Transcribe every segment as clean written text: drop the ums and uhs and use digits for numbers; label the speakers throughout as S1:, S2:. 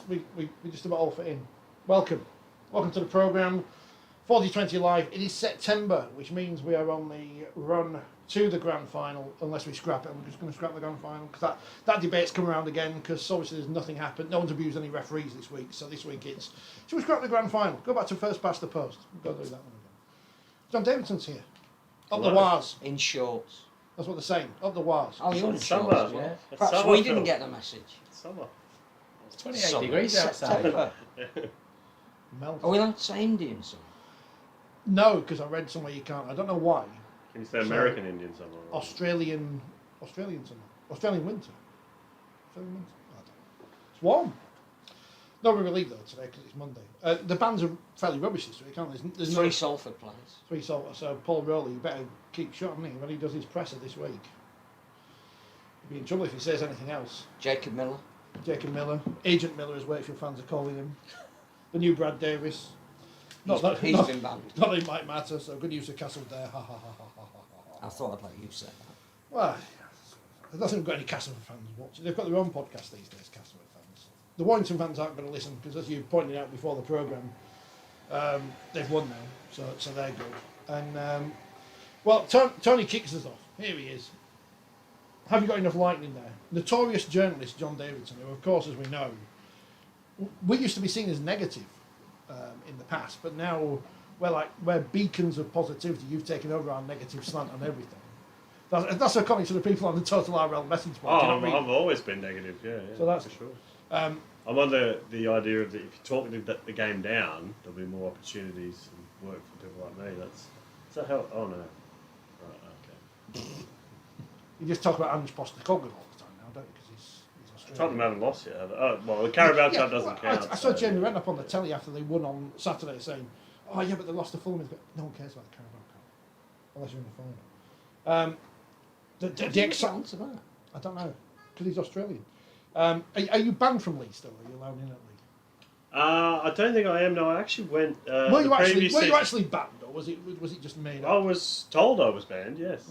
S1: We just about all fit in. Welcome to the programme. 4020 live. It is September, which means we are on the run to the grand final, unless we scrap it. I'm just going to scrap the grand final because that debate's come around again. Because obviously there's nothing happened. No one's abused any referees this week. So this week it's should we scrap the grand final? Go back to first past the post. We'll go do that one again. John Davidson's here. Up the wires.
S2: In shorts.
S1: That's what they're saying. Up the wires.
S2: Oh, you're in
S3: summer,
S2: shorts, yeah. Perhaps
S3: summer
S2: we didn't get the message.
S3: Summer.
S4: It's 28 degrees outside.
S2: Are we allowed to say Indian summer?
S1: No, because I read somewhere you can't. I don't know why.
S3: Can you say American Indian summer?
S1: Australian summer. Australian winter. I don't know. It's warm. No relief though today because it's Monday. The bands are fairly rubbish this week, aren't they? There's
S2: Three Salford players.
S1: Three Salford. So Paul Rowley, you better keep shut, hasn't he, when he does his presser this week. He'll be in trouble if he says anything else.
S2: Jacob Miller,
S1: Agent Miller, as Wakefield fans are calling him. The new Brad Davis.
S2: He's been banned.
S1: Not that it might matter, so good use of Castle there. Ha ha ha ha ha ha.
S2: I thought I'd let you say that.
S1: Well, I don't think we've got any Castleford fans watching. They've got their own podcast these days, Castleford fans. The Warrington fans aren't going to listen because, as you pointed out before the programme, they've won now, so they're good. And well, Tony kicks us off. Here he is. Have you got enough lightning there? Notorious journalist John Davidson, who, of course, as we know, we used to be seen as negative in the past, but now we're beacons of positivity. You've taken over our negative slant on everything. That's according to the people on the Total RL message board.
S3: I've always been negative, yeah,
S1: so that's
S3: for sure. I'm under the idea of that if you talk the game down, there'll be more opportunities and work for people like me. Is that how? Oh no, right, okay.
S1: You just talk about Ange Postecoglou all the time now, don't you? Because he's Australian.
S3: Tottenham haven't lost yet. Oh, well, the Carabao Cup doesn't count.
S1: I saw Jamie Redknapp on the telly after they won on Saturday saying, "Oh yeah, but they lost to Fulham." No one cares about the Carabao Cup unless you're in the final. The excitement
S2: to that?
S1: I don't know because he's Australian. Are you banned from Leeds still? Or are you allowed in at Leeds?
S3: I don't think I am. No, I actually went.
S1: Were you actually banned, or was it just made up?
S3: I was told I was banned. Yes.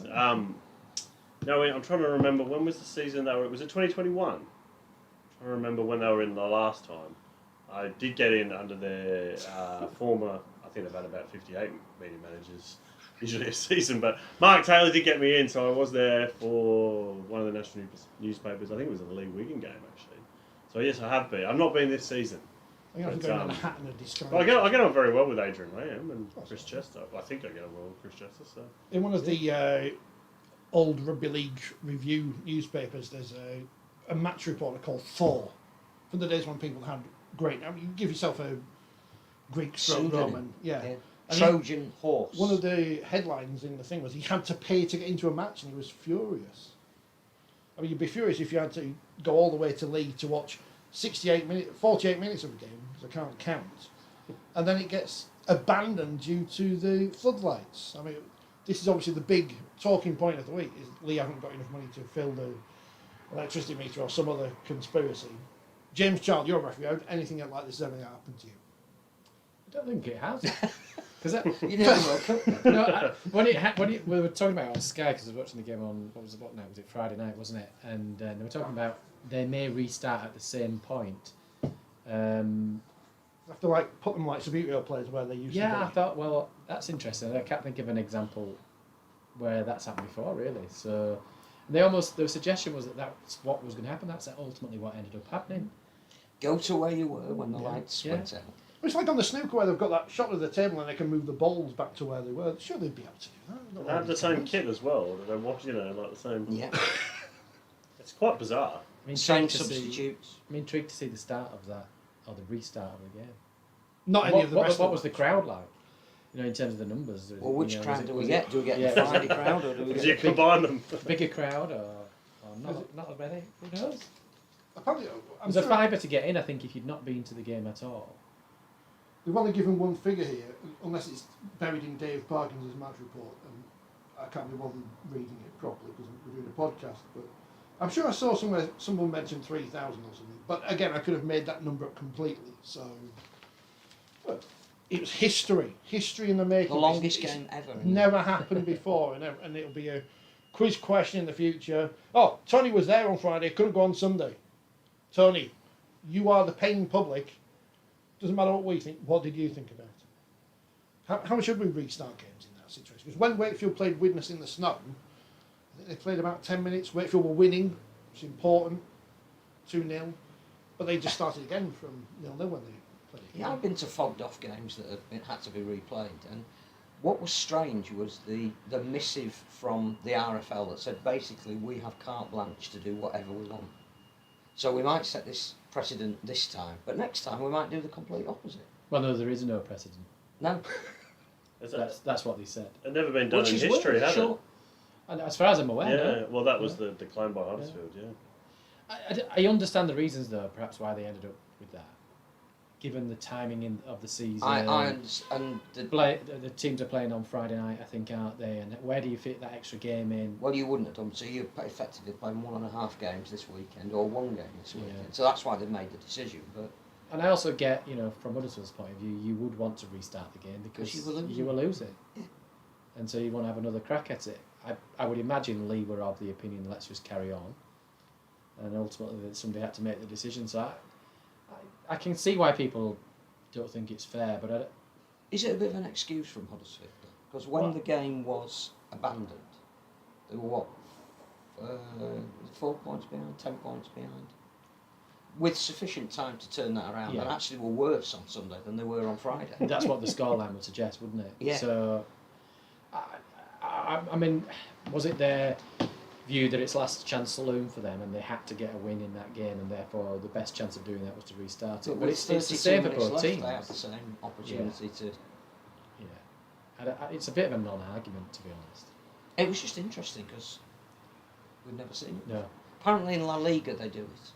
S3: No, I'm trying to remember when was the season they were. Was it 2021? I'm trying to remember when they were in the last time. I did get in under their former. I think they've had about 58 media managers usually a season, but Mark Taylor did get me in, so I was there for one of the national newspapers. I think it was a League Wigan game actually. So yes, I have been. I've not been this season.
S1: I think I'm going on a hat and a disguise.
S3: I get on very well with Adrian Lamb and Chris Chester. I think I get on well with Chris Chester. So
S1: in one of the old Rugby League review newspapers, there's a match reporter called Thor. From the days when people had great. I mean, you give yourself a Greek stroke Roman, yeah.
S2: Trojan horse.
S1: One of the headlines in the thing was he had to pay to get into a match, and he was furious. I mean, you'd be furious if you had to go all the way to Leeds to watch 48 minutes of a game, because I can't count, and then it gets abandoned due to the floodlights. I mean, this is obviously the big talking point of the week, is Lee hasn't got enough money to fill the electricity meter or some other conspiracy. James Child, you're a referee. How anything like this has ever happened to you?
S4: I don't think it has. Because
S2: you know,
S4: when we were talking about it on Sky, because I was watching the game on what night was it? Friday night, wasn't it? And they were talking about they may restart at the same point.
S1: have to like put them like Subbuteo players where they used to be.
S4: Yeah, I thought, well, that's interesting. I can't think of an example where that's happened before, really. So the suggestion was that that's what was going to happen. That's ultimately what ended up happening.
S2: Go to where you were when the lights went out.
S1: It's like on the snooker where they've got that shot of the table and they can move the balls back to where they were. Sure, they'd be able to do that.
S3: They have the same kit as well. Or do they watch, like the same?
S2: Yeah.
S3: It's quite bizarre.
S2: Same substitutes.
S4: I'm intrigued to see the start of that, or the restart of the game.
S1: Not any of the rest.
S4: What was the crowd like? In terms of the numbers.
S2: Well, which crowd do we get? Do we get the Friday crowd, or do we
S3: Did
S2: get
S3: you combine them?
S4: bigger crowd, or not as many? Who knows?
S1: Apparently,
S4: There's a fibre to get in, I think, if you'd not been to the game at all.
S1: They've only given one figure here, unless it's buried in Dave Parkinson's match report, and I can't be bothered reading it properly because we're doing a podcast. But I'm sure I saw somewhere someone mentioned 3,000 or something. But again, I could have made that number up completely. So, but it was history in the making.
S2: The longest game ever.
S1: Never happened before, and it'll be a quiz question in the future. Oh, Tony was there on Friday. Couldn't go on Sunday. Tony, you are the paying public. Doesn't matter what we think. What did you think about it? How should we restart games in that situation? Because when Wakefield played Widnes in the snow, I think they played about 10 minutes. Wakefield were winning. It's important. 2-0. But they just started again from 0-0 when they played.
S2: Yeah, I've been to fogged off games that had to be replayed, and what was strange was the missive from the RFL that said basically we have carte blanche to do whatever we want. So we might set this precedent this time, but next time we might do the complete opposite.
S4: Well, no, there is no precedent.
S2: No.
S4: That's what they said.
S3: It's never been done
S2: Which
S3: in
S2: is
S3: history,
S2: weird,
S3: has
S2: sure.
S3: it?
S4: And as far as I'm aware,
S3: Yeah,
S4: no.
S3: well, that was the decline by Huddersfield,
S4: I understand the reasons, though, perhaps why they ended up with that. Given the timing of the season,
S2: I understand.
S4: the teams are playing on Friday night, I think, aren't they? And where do you fit that extra game in?
S2: Well, you wouldn't have done, so you're effectively playing 1.5 games this weekend, or one game this weekend.
S4: Yeah.
S2: So that's why they've made the decision. But
S4: And I also get, from Huddersfield's point of view, you would want to restart the game because
S2: you will lose
S4: it. And so you want to have another crack at it. I would imagine Lee were of the opinion, let's just carry on. And ultimately somebody had to make the decision. So I can see why people don't think it's fair, but
S2: is it a bit of an excuse from Huddersfield? Because when the game was abandoned, they were 4 points behind, 10 points behind, with sufficient time to turn that around, and actually were worse on Sunday than they were on Friday.
S4: That's what the scoreline would suggest, wouldn't it?
S2: Yeah.
S4: So, I mean, was it their view that it's last chance saloon for them and they had to get a win in that game and therefore the best chance of doing that was to restart it? But it's the same for both teams.
S2: They have the same opportunity to...
S4: Yeah. It's a bit of a non-argument, to be honest.
S2: It was just interesting because we've never seen it.
S4: No.
S2: Apparently in La Liga they do it.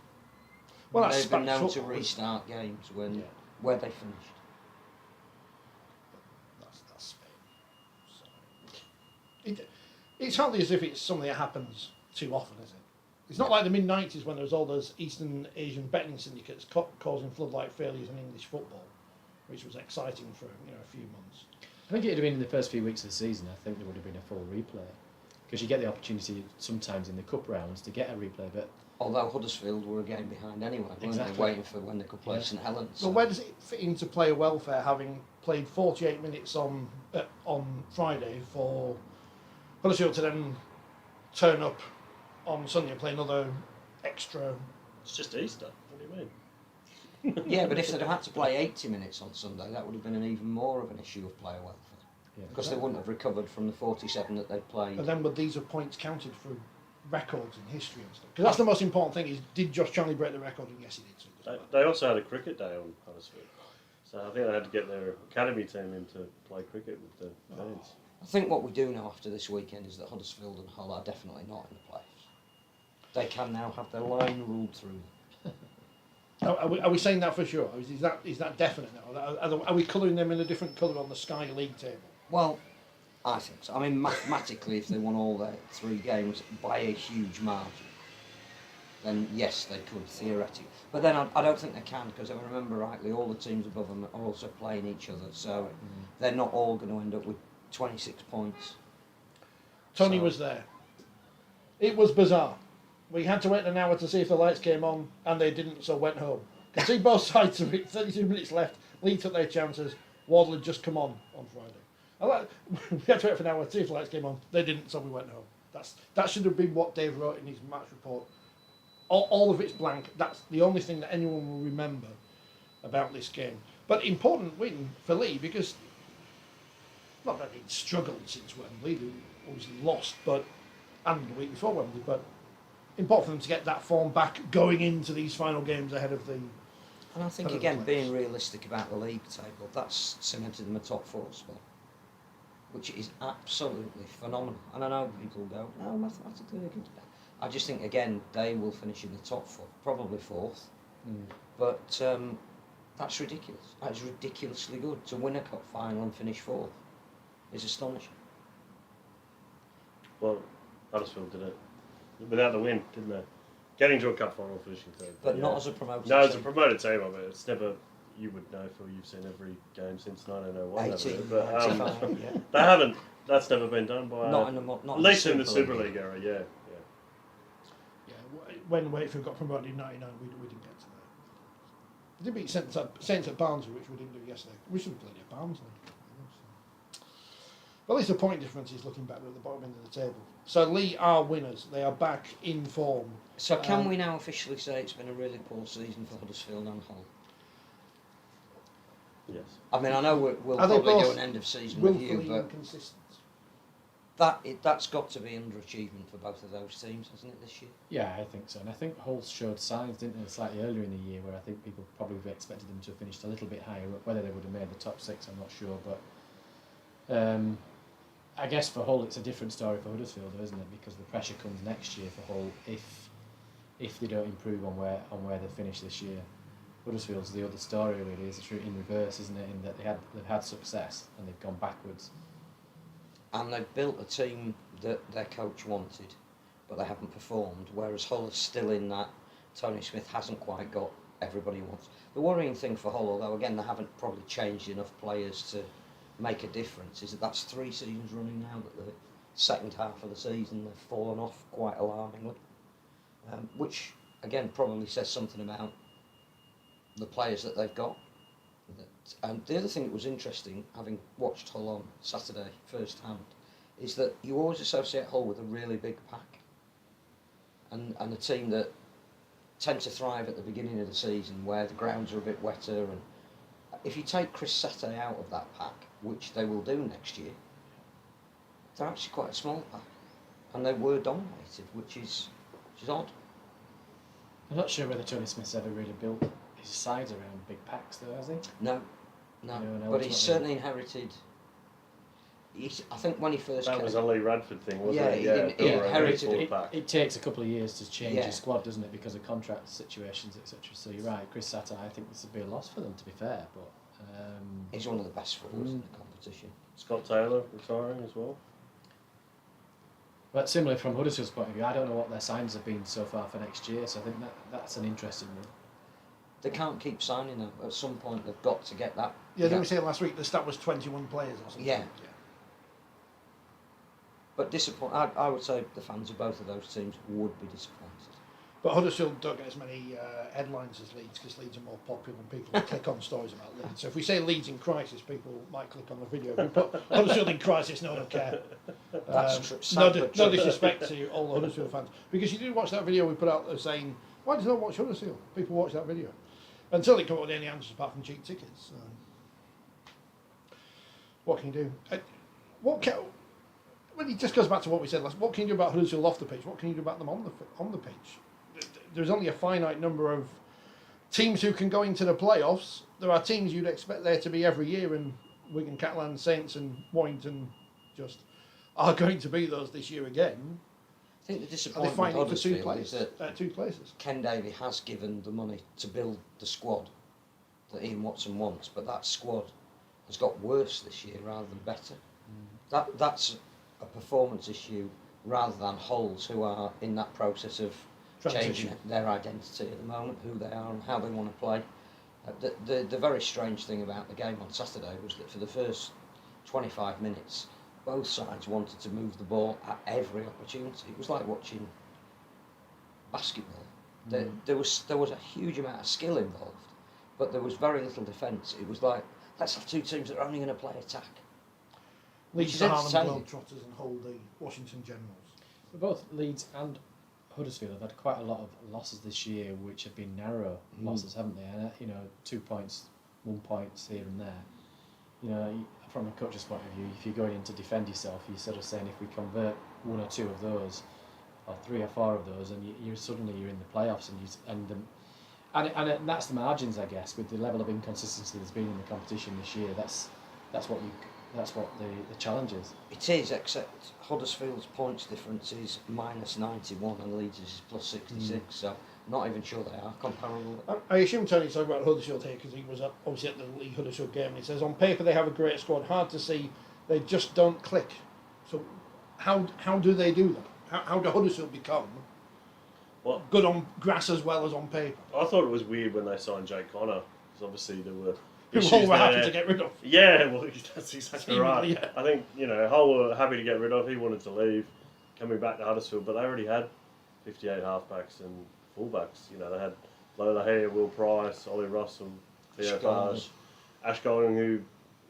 S1: Well,
S2: they've been known to restart games where they finished.
S1: That's Spain. It's hardly as if it's something that happens too often, is it? It's not like the mid-90s when there was all those Eastern Asian betting syndicates causing floodlight failures in English football, which was exciting for a few months.
S4: I think it would have been in the first few weeks of the season. I think there would have been a full replay because you get the opportunity sometimes in the cup rounds to get a replay. But
S2: although Huddersfield were a game behind anyway, weren't they, waiting for when they could play St Helens.
S1: Well, where does it fit into player welfare, having played 48 minutes on Friday for Huddersfield to then turn up on Sunday and play another extra?
S3: It's just Easter. What do you mean?
S2: Yeah, but if they'd have had to play 80 minutes on Sunday, that would have been an even more of an issue of player welfare. Because they wouldn't have recovered from the 47 that they'd played.
S1: And then would these have points counted for records in history and stuff? Because that's the most important thing, is did Josh Charnley break the record? And yes, he did.
S3: They also had a cricket day on Huddersfield. So I think they had to get their academy team in to play cricket with the fans.
S2: I think what we do know after this weekend is that Huddersfield and Hull are definitely not in the playoffs. They can now have their line ruled through them.
S1: Are we saying that for sure? Is that definite now? Are we colouring them in a different colour on the Sky League table?
S2: Well, I think so. I mean, mathematically, if they won all their 3 games by a huge margin, then yes, they could, theoretically. But then I don't think they can, because if I remember rightly, all the teams above them are also playing each other, so they're not all going to end up with 26 points.
S1: Tony was there. It was bizarre. We had to wait an hour to see if the lights came on, and they didn't, so went home. Could see both sides of it, 32 minutes left. Leeds took their chances. Wardle had just come on Friday. We had to wait for an hour to see if the lights came on. They didn't, so we went home. That should have been what Dave wrote in his match report. All of it's blank. That's the only thing that anyone will remember about this game. But important win for Lee because not that he'd struggled since Wembley, they obviously lost, and the week before Wembley, but important for them to get that form back going into these final games ahead of the.
S2: And I think again, being realistic about the league table, that's cemented them a top 4 spot, which is absolutely phenomenal. And I know people go, no, mathematically they can. I just think again they will finish in the top 4, probably 4th, but that's ridiculous. That's ridiculously good to win a cup final and finish 4th. Is astonishing.
S3: Well, Huddersfield did it without the win, didn't they? Getting to a cup final, finishing 3rd.
S2: But not as a promoted
S3: No,
S2: team.
S3: as a promoted team of it. It's never. You would know, Phil. You've seen every game since 1901.
S2: 1895, yeah.
S3: They haven't. That's never been done by.
S2: Not in the not
S3: at least in the
S2: Super
S3: Super League era. Yeah.
S1: When Wakefield got promoted in '99, we didn't get to that. We did beat Saints at Barnsley, which we didn't do yesterday. We should have played at Barnsley. But at least the point difference is looking better at the bottom end of the table. So Lee are winners. They are back in form.
S2: So can we now officially say it's been a really poor season for Huddersfield and Hull?
S3: Yes.
S2: I mean, I know we'll probably do an end of season review, but
S1: inconsistent.
S2: that's got to be underachievement for both of those teams, hasn't it, this year?
S4: Yeah, I think so. And I think Hull showed signs, didn't they, slightly earlier in the year where I think people probably expected them to have finished a little bit higher up. Whether they would have made the top 6, I'm not sure. But I guess for Hull it's a different story for Huddersfield, though, isn't it? Because the pressure comes next year for Hull if they don't improve on where they finish this year. Huddersfield's the other story really, is in reverse, isn't it? In that they've had success and they've gone backwards.
S2: And they've built a team that their coach wanted, but they haven't performed. Whereas Hull is still in that Tony Smith hasn't quite got everybody he wants. The worrying thing for Hull, although again they haven't probably changed enough players to make a difference, is that that's 3 seasons running now that the second half of the season they've fallen off quite alarmingly, which again probably says something about the players that they've got. And the other thing that was interesting, having watched Hull on Saturday first hand, is that you always associate Hull with a really big pack and a team that tend to thrive at the beginning of the season where the grounds are a bit wetter, and if you take Chris Sette out of that pack, which they will do next year, they're actually quite a small pack, and they were dominated, which is odd.
S4: I'm not sure whether Tony Smith's ever really built his sides around big packs, though, has he?
S2: No, but he's certainly inherited. I think when he first
S3: That was a Lee Radford thing, wasn't it?
S2: He inherited it.
S4: It takes a couple of years to change his squad, doesn't it, because of contract situations, etc. So you're right, Chris Sette, I think this would be a loss for them, to be fair, but
S2: he's one of the best forwards in the competition.
S3: Scott Taylor retiring as well.
S4: But similarly from Huddersfield's point of view, I don't know what their signs have been so far for next year, so I think that's an interesting one.
S2: They can't keep signing them. At some point they've got to get that.
S1: Yeah, didn't we say last week the stat was 21 players or something?
S2: Yeah. But I would say the fans of both of those teams would be disappointed.
S1: But Huddersfield don't get as many headlines as Leeds because Leeds are more popular and people click on stories about Leeds. So if we say Leeds in crisis, people might click on the video. If we put Huddersfield in crisis, no one will care.
S2: That's true.
S1: No disrespect to all the Huddersfield fans. Because you did watch that video we put out there saying, why does no one watch Huddersfield? People watch that video. Until they come up with any answers apart from cheap tickets. What can you do? Well, it just goes back to what we said last. What can you do about Huddersfield off the pitch? What can you do about them on the pitch? There's only a finite number of teams who can go into the playoffs. There are teams you'd expect there to be every year, and Wigan, Catalan, Saints, and Warrington just are going to be those this year again.
S2: I think the
S1: Are they
S2: disappointment
S1: fighting
S2: with
S1: for two
S2: Huddersfield is
S1: places?
S2: that
S1: Two places.
S2: Ken Davey has given the money to build the squad that Ian Watson wants, but that squad has got worse this year rather than better. That's a performance issue rather than Hull's, who are in that process of changing their identity at the moment, who they are and how they want to play. The very strange thing about the game on Saturday was that for the first 25 minutes, both sides wanted to move the ball at every opportunity. It was like watching basketball. There was a huge amount of skill involved, but there was very little defence. It was like, let's have two teams that are only going to play attack. Which
S1: Leeds
S2: is
S1: to Harlem
S2: entertaining.
S1: Globetrotters and Hull the Washington Generals.
S4: But both Leeds and Huddersfield have had quite a lot of losses this year, which have been narrow losses, haven't they? And 2 points, 1 point here and there. From a coach's point of view, if you're going in to defend yourself, you're sort of saying if we convert 1 or 2 of those, or 3 or 4 of those, and you're suddenly in the playoffs, and that's the margins, I guess, with the level of inconsistency there's been in the competition this year. That's what the challenge is.
S2: It is, except Huddersfield's points difference is minus 91 and Leeds is plus 66, so not even sure they are comparable.
S1: I assume Tony's talking about Huddersfield here because he was obviously at the League Huddersfield game, and he says on paper they have a great squad, hard to see, they just don't click. So how do they do that? How do Huddersfield become good on grass as well as on paper?
S3: I thought it was weird when they signed Jake Connor, because obviously there were
S1: Who
S3: issues
S1: Hull were
S3: there.
S1: happy to get rid of.
S3: Yeah, well, that's exactly
S1: Seemingly,
S3: right.
S1: yeah.
S3: I think, Hull were happy to get rid of. He wanted to leave, coming back to Huddersfield, but they already had 58 halfbacks and fullbacks. They had Lola Hare, Will Price, Ollie Russell, Theo Farge, Ash Golding, who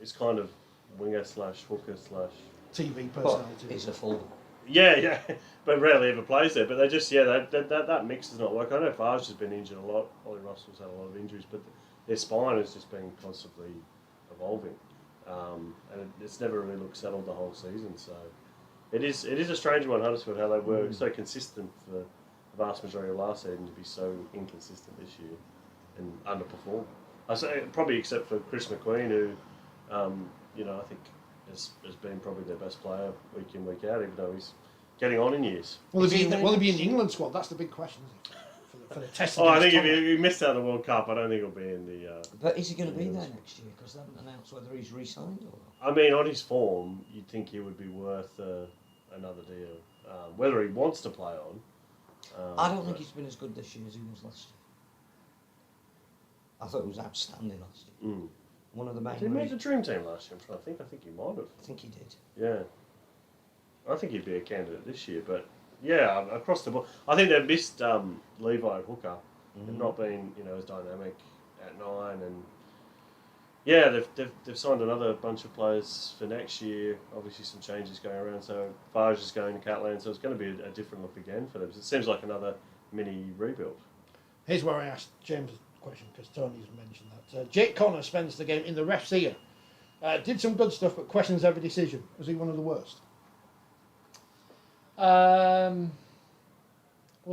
S3: is kind of winger slash hooker slash...
S1: TV
S2: But
S1: personality.
S2: he's a full.
S3: Yeah, but rarely ever plays there. But they just, that mix does not work. I know Farge has been injured a lot. Ollie Russell's had a lot of injuries, but their spine has just been constantly evolving. And it's never really looked settled the whole season. So it is a strange one, Huddersfield, how they were so consistent for the vast majority of last season to be so inconsistent this year and underperform. I say probably except for Chris McQueen, who, I think has been probably their best player week in, week out, even though he's getting on in years.
S1: Will he be in the England squad? That's the big question, isn't it? For the test.
S3: I think if he missed out on the World Cup, I don't think he'll be in the...
S2: But is he going to be there next year? Because they haven't announced whether he's re-signed or not.
S3: I mean, on his form, you'd think he would be worth another deal. Whether he wants to play on...
S2: I don't think he's been as good this year as he was last year. I thought he was outstanding last year. One of the main
S3: Did he make
S2: reasons.
S3: the dream team last year? I'm trying to think. I think he might have.
S2: I think he did.
S3: Yeah. I think he'd be a candidate this year, but yeah, across the board. I think they've missed Levi at hooker. They've not been, as dynamic at 9, and yeah, they've signed another bunch of players for next year. Obviously, some changes going around. So Farge is going to Catland, so it's going to be a different look again for them. It seems like another mini rebuild.
S1: Here's where I asked James a question, because Tony's mentioned that. Jake Connor spends the game in the ref's ear. Did some good stuff, but questions every decision. Was he one of the worst?
S4: Was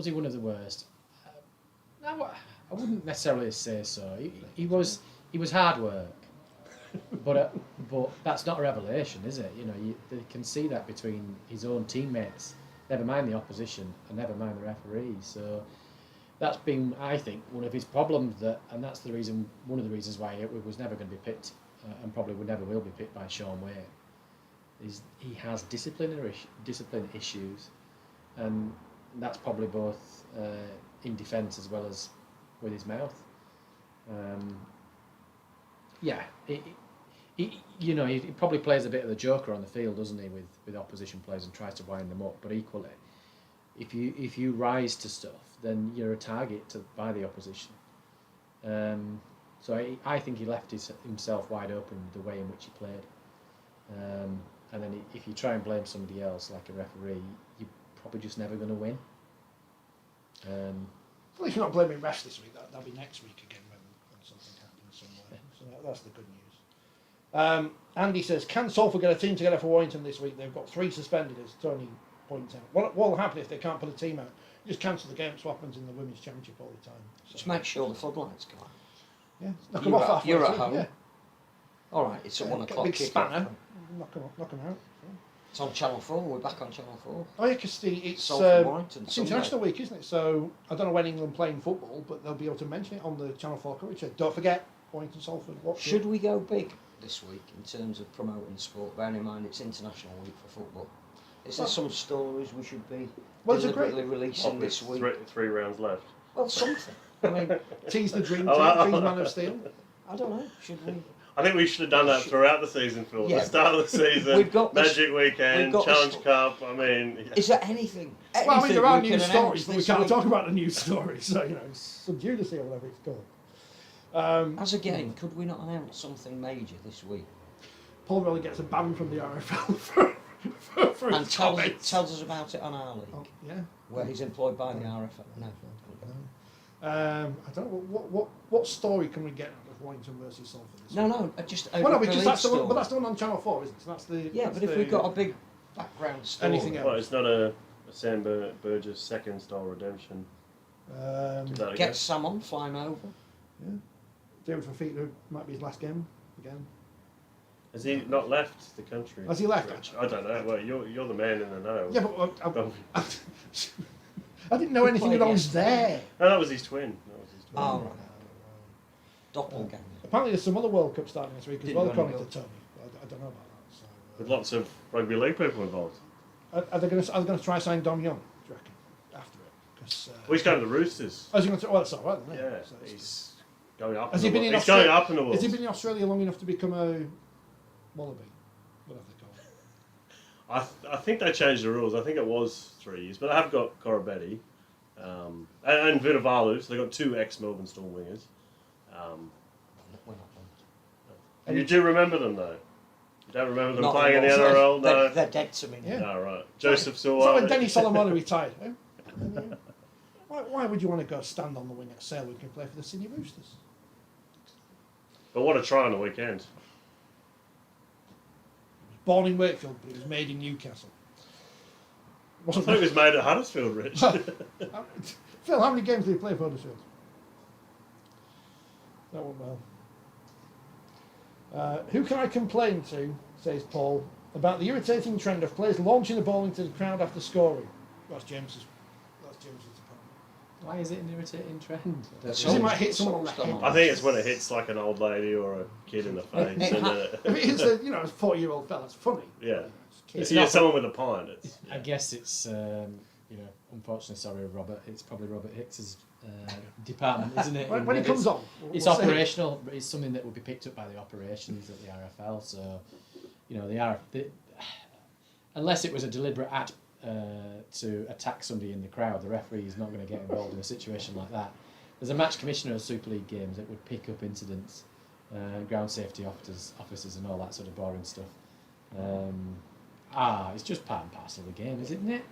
S4: he one of the worst? No, I wouldn't necessarily say so. He was hard work, but that's not a revelation, is it? You can see that between his own teammates. Never mind the opposition, and never mind the referee. So that's been, I think, one of his problems. And that's one of the reasons why he was never going to be picked, and probably never will be picked by Sean Way. Is he has discipline issues, and that's probably both in defence as well as with his mouth. He probably plays a bit of the joker on the field, doesn't he, with opposition players, and tries to wind them up. But equally, if you rise to stuff, then you're a target by the opposition. So I think he left himself wide open the way in which he played. And then if you try and blame somebody else, like a referee, you're probably just never going to win.
S1: Well, if you're not blaming refs this week, that'll be next week again when something happens somewhere. So that's the good news. Andy says, can Salford get a team together for Warrington this week? They've got 3 suspended, as Tony points out. What will happen if they can't put a team out? You just cancel the game. It's what happens in the Women's Championship all the time. So,
S2: Just make sure the floodlights go on.
S1: yeah, knock them off halfway
S2: You're at
S1: through,
S2: home.
S1: Yeah.
S2: All right, it's at 1
S1: Get a
S2: o'clock.
S1: big
S2: kick-off.
S1: spanner. Knock them out.
S2: It's on Channel 4. We're back on Channel 4.
S1: Oh yeah, because it's
S2: Salford Warrington.
S1: it's International Week, isn't it? So I don't know when England playing football, but they'll be able to mention it on the Channel 4 coverage. So don't forget, Warrington Salford.
S2: Should we go big this week in terms of promoting sport? Bearing in mind it's International Week for football. Is there some stories we should be deliberately releasing this week?
S3: Three rounds left.
S2: Well, something. I mean,
S1: tease the dream team, tease Man of Steel.
S2: I don't know. Should we?
S3: I think we should have done that throughout the season, Phil.
S2: Yeah.
S3: The start of the season,
S2: We've got this-
S3: Magic Weekend,
S2: we've got
S3: Challenge
S2: this-
S3: Cup. I mean,
S2: Is there anything?
S1: Well, I mean, there are
S2: we can
S1: news
S2: announce
S1: stories, but we
S2: this
S1: can't
S2: week?
S1: talk about the news stories. So, subjudice or whatever it's called.
S2: As a game, could we not announce something major this week?
S1: Paul really gets a ban from the RFL for
S2: And
S1: his
S2: tells
S1: comments.
S2: us about it on our league,
S1: Oh, yeah.
S2: where he's employed by the RFL. No.
S1: I don't know what story can we get out of Warrington versus Salford this week?
S2: No, just a
S1: Well, no, because
S2: league
S1: that's the one,
S2: story.
S1: but that's the one on Channel 4, isn't it? So that's the
S2: Yeah,
S1: that's
S2: but if
S1: the-
S2: we've got a big background story.
S1: Anything else?
S3: Well, it's not a Sam Burgess second style redemption. Give that a
S2: Get
S3: go.
S2: Sam on, fly him over.
S1: David Fafita might be his last game again.
S3: Has he not left the country?
S1: Has he left?
S3: Rich? I don't know. Well, you're the man in the know.
S1: Yeah, but
S3: Oh.
S1: I didn't know anything
S2: played
S1: that I was
S2: yesterday.
S1: there.
S3: No, that was his twin.
S2: Oh, right. Doppelganger.
S1: Apparently, there's some other World Cup starting this week as
S2: Didn't
S1: well,
S2: go
S1: according
S2: any
S1: to Tony. I don't know about that. So,
S3: With lots of rugby league people involved.
S1: are they going to try and sign Dom Young? Do you reckon after it? 'Cause,
S3: Well, he's going to the Roosters.
S1: oh, is he going to? Well, it's all right then.
S3: Yeah,
S1: So
S3: he's going up.
S1: Has
S3: in
S1: he
S3: the
S1: been
S3: world.
S1: in
S3: He's going
S1: Australia?
S3: up in the world.
S1: Has he been in Australia long enough to become a wallaby? What have they called it?
S3: I think they changed the rules. I think it was 3 years, but I have got Corabetti and Vunivalu, so they've got 2 ex-Melbourne Storm wingers.
S2: We're not going to.
S3: You do remember them though? You don't remember them
S2: Not
S3: playing in the
S2: anymore.
S3: NRL? No.
S2: They're dead to me now.
S1: Yeah.
S3: Oh, right. Joseph
S1: Is that when
S3: Silva.
S1: Denny Solomona retired? Eh? Why would you want to go stand on the wing at Sale when you can play for the Sydney Roosters?
S3: But what a try on the weekend.
S1: Born in Wakefield, but it was made in Newcastle.
S3: I thought it was made at Huddersfield, Rich.
S1: Phil, how many games did he play for Huddersfield? That went well. Who can I complain to, says Paul, about the irritating trend of players launching the ball into the crowd after scoring? That's James's department.
S4: Why is it an irritating trend?
S2: That's
S1: Because he might hit someone on the head.
S3: I think it's when it hits like an old lady or a kid in the face.
S1: If it hits a 40-year-old fella, it's funny.
S3: Yeah.
S4: It's
S3: If you're
S4: not-
S3: someone with a pint, it's...
S4: I guess it's, unfortunately, sorry, Robert, it's probably Robert Hicks's department, isn't it?
S1: When it comes on,
S4: It's
S1: we'll say-
S4: operational, but it's something that will be picked up by the operations at the RFL. So, unless it was a deliberate act to attack somebody in the crowd, the referee is not going to get involved in a situation like that. There's a match commissioner of Super League games that would pick up incidents, ground safety officers and all that sort of boring stuff. It's just part and parcel of the game, isn't it?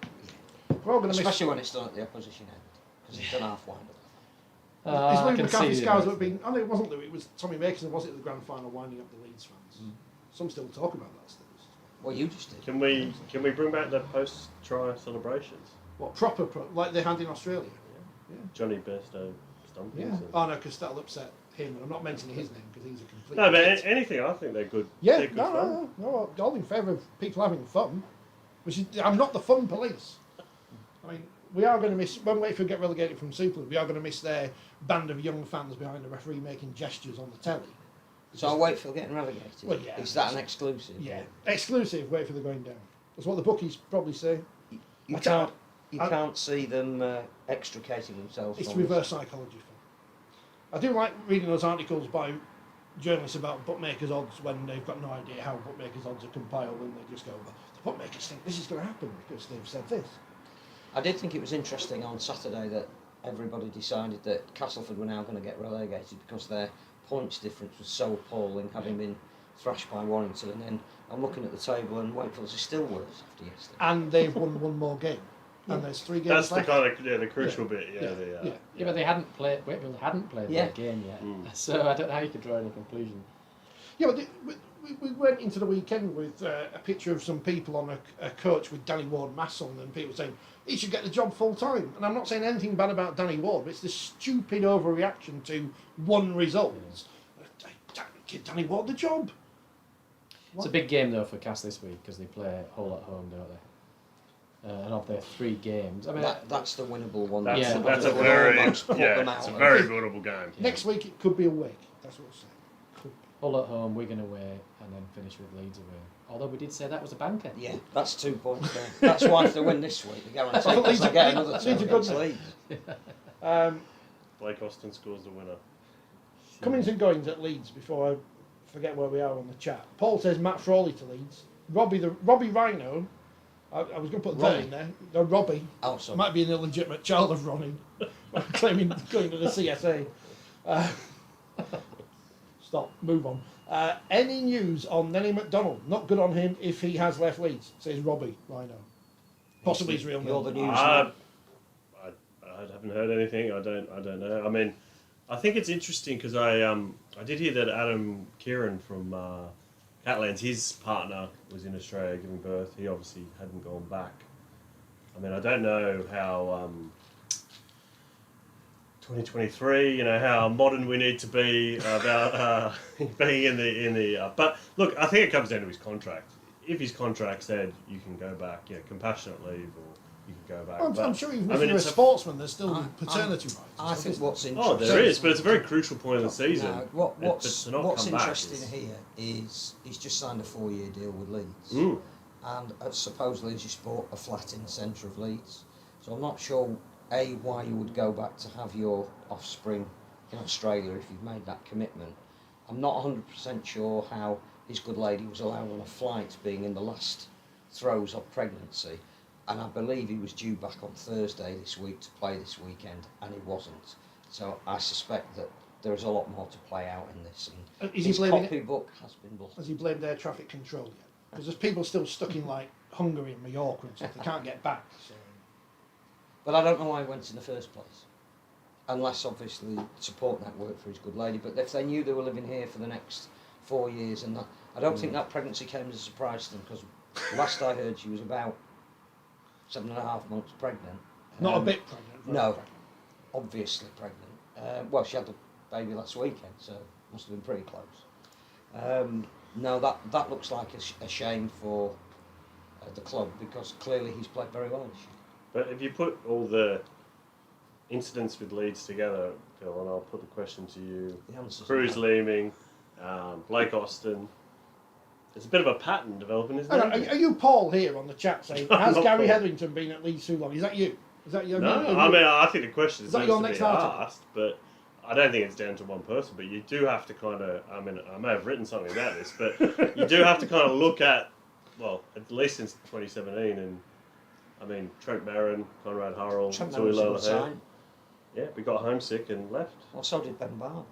S1: We're all going to miss.
S2: Especially when it's done at the opposition end, because it's done half wind.
S1: Is
S4: I
S1: Louis
S4: can
S1: McCarthy's
S4: see
S1: scars
S4: that.
S1: have been? Oh no, it wasn't Louis. It was Tommy Makerson. Was it the grand final winding up the Leeds fans? Some still talk about that still.
S2: Well, you just did.
S3: Can we bring back the post-try celebrations?
S1: What proper like they had in Australia?
S3: Johnny Bairstow stompings.
S1: Yeah.
S3: and-
S1: Oh no, because that'll upset him. And I'm not mentioning his name because he's a complete.
S3: No, but
S1: idiot.
S3: anything, I think they're good.
S1: Yeah,
S3: they're good fun.
S1: no. All in favour of people having fun. Which is, I'm not the fun police. I mean, we are going to miss when Wakefield get relegated from Super League. We are going to miss their band of young fans behind the referee making gestures on the telly.
S2: So I'll wait for getting relegated.
S1: Well, yeah.
S2: Is that an exclusive?
S1: Yeah, exclusive. Wakefield are going down. That's what the bookies probably say.
S2: You
S1: I
S2: can't. You
S1: I-
S2: can't see them extricating themselves.
S1: It's
S2: from
S1: reverse psychology. I do like reading those articles by journalists about bookmakers' odds when they've got no idea how bookmakers' odds are compiled, and they just go, "The bookmakers think this is going to happen because they've said this."
S2: I did think it was interesting on Saturday that everybody decided that Castleford were now going to get relegated because their points difference was so appalling, having been thrashed by Warrington. And then I'm looking at the table, and Wakefield's is still worse after yesterday.
S1: And they've won one more game, and there's 3 games
S3: That's the
S1: left.
S3: kind of the crucial bit. Yeah,
S4: Yeah, but they hadn't played. Wakefield hadn't played
S2: Yeah.
S4: that game yet,
S3: Mm.
S4: so I don't know how you could draw any conclusion.
S1: Yeah, but we went into the weekend with a picture of some people on a coach with Danny Ward mass on, and people saying he should get the job full time. And I'm not saying anything bad about Danny Ward, but it's this stupid overreaction to one result. Give Danny Ward the job.
S4: It's a big game though for Cass this week because they play Hull at home, don't they? And of their 3 games, I mean,
S2: That's the winnable one.
S3: That's,
S4: Yeah,
S3: that's a
S2: That would
S3: very
S2: almost put them out
S3: it's a
S2: of
S3: very
S2: it.
S3: winnable game.
S1: Next week it could be away. That's what I'm saying.
S4: Hull at home, Wigan away, and then finish with Leeds away. Although we did say that was a banker.
S2: Yeah, that's 2 points there. That's why if they win this week, they guarantee
S1: I thought
S2: because they
S1: Leeds
S2: get
S1: are-
S2: another 2
S1: Leeds are good
S2: against
S1: now.
S2: Leeds.
S3: Blake Austin scores the winner.
S1: Comings and goings at Leeds before I forget where we are on the chat. Paul says Matt Frawley to Leeds. Robbie Rhino. I was going to put that in there. No, Robbie.
S2: Oh, sorry.
S1: Might be an illegitimate child of Ronnie. Claiming going to the CSA. Stop. Move on. Any news on Nelly McDonald? Not good on him if he has left Leeds, says Robbie Rhino. Possibly his real
S2: You're the
S1: name.
S2: news man.
S3: I haven't heard anything. I don't know. I mean, I think it's interesting because I did hear that Adam Kieran from Catlands, his partner was in Australia giving birth. He obviously hadn't gone back. I mean, I don't know how 2023. You know how modern we need to be about being in the. But look, I think it comes down to his contract. If his contract said you can go back, compassionate leave, or you can go back.
S1: I'm sure even if you're a sportsman, there's still paternity rights.
S2: I think what's interesting.
S3: Oh, there is, but it's a very crucial point of the season.
S2: No, what's interesting
S3: is,
S2: here is he's just signed a 4-year deal with Leeds, and supposedly he's just bought a flat in the centre of Leeds. So I'm not sure why you would go back to have your offspring in Australia if you've made that commitment. I'm not 100% sure how his good lady was allowed on a flight, being in the last throes of pregnancy. And I believe he was due back on Thursday this week to play this weekend, and he wasn't. So I suspect that there is a lot more to play out in this. And
S1: is
S2: his
S1: he blaming
S2: copybook has been blocked.
S1: Has he blamed air traffic control yet? Because there's people still stuck in like Hungary and Mallorca and stuff. They can't get back. So.
S2: But I don't know why he went in the first place. Unless obviously support network for his good lady. But if they knew they were living here for the next 4 years, and that, I don't think that pregnancy came as a surprise to them, because last I heard she was about 7.5 months pregnant.
S1: Not a bit pregnant.
S2: No, obviously pregnant. Well, she had the baby last weekend, so must have been pretty close. No, that looks like a shame for the club, because clearly he's played very well this year.
S3: But if you put all the incidents with Leeds together, Phil, and I'll put the question to you. Cruz Leeming, Blake Austin. There's a bit of a pattern developing, isn't there?
S1: Are you Paul here on the chat saying, has
S3: Not
S1: Gary
S3: Paul.
S1: Hetherington been at Leeds too long? Is that you? Is that you?
S3: No, I mean, I think the question
S1: Is that
S3: needs
S1: your
S3: to
S1: next
S3: be
S1: article?
S3: asked, but I don't think it's down to one person. But you do have to kind of, I mean, I may have written something about this, but you do have to kind of look at, well, at least since 2017, and I mean, Trent Barron, Conrad Hurrell, Tui Lola. Yeah, we got homesick and left.
S2: Well, so did Ben Barber.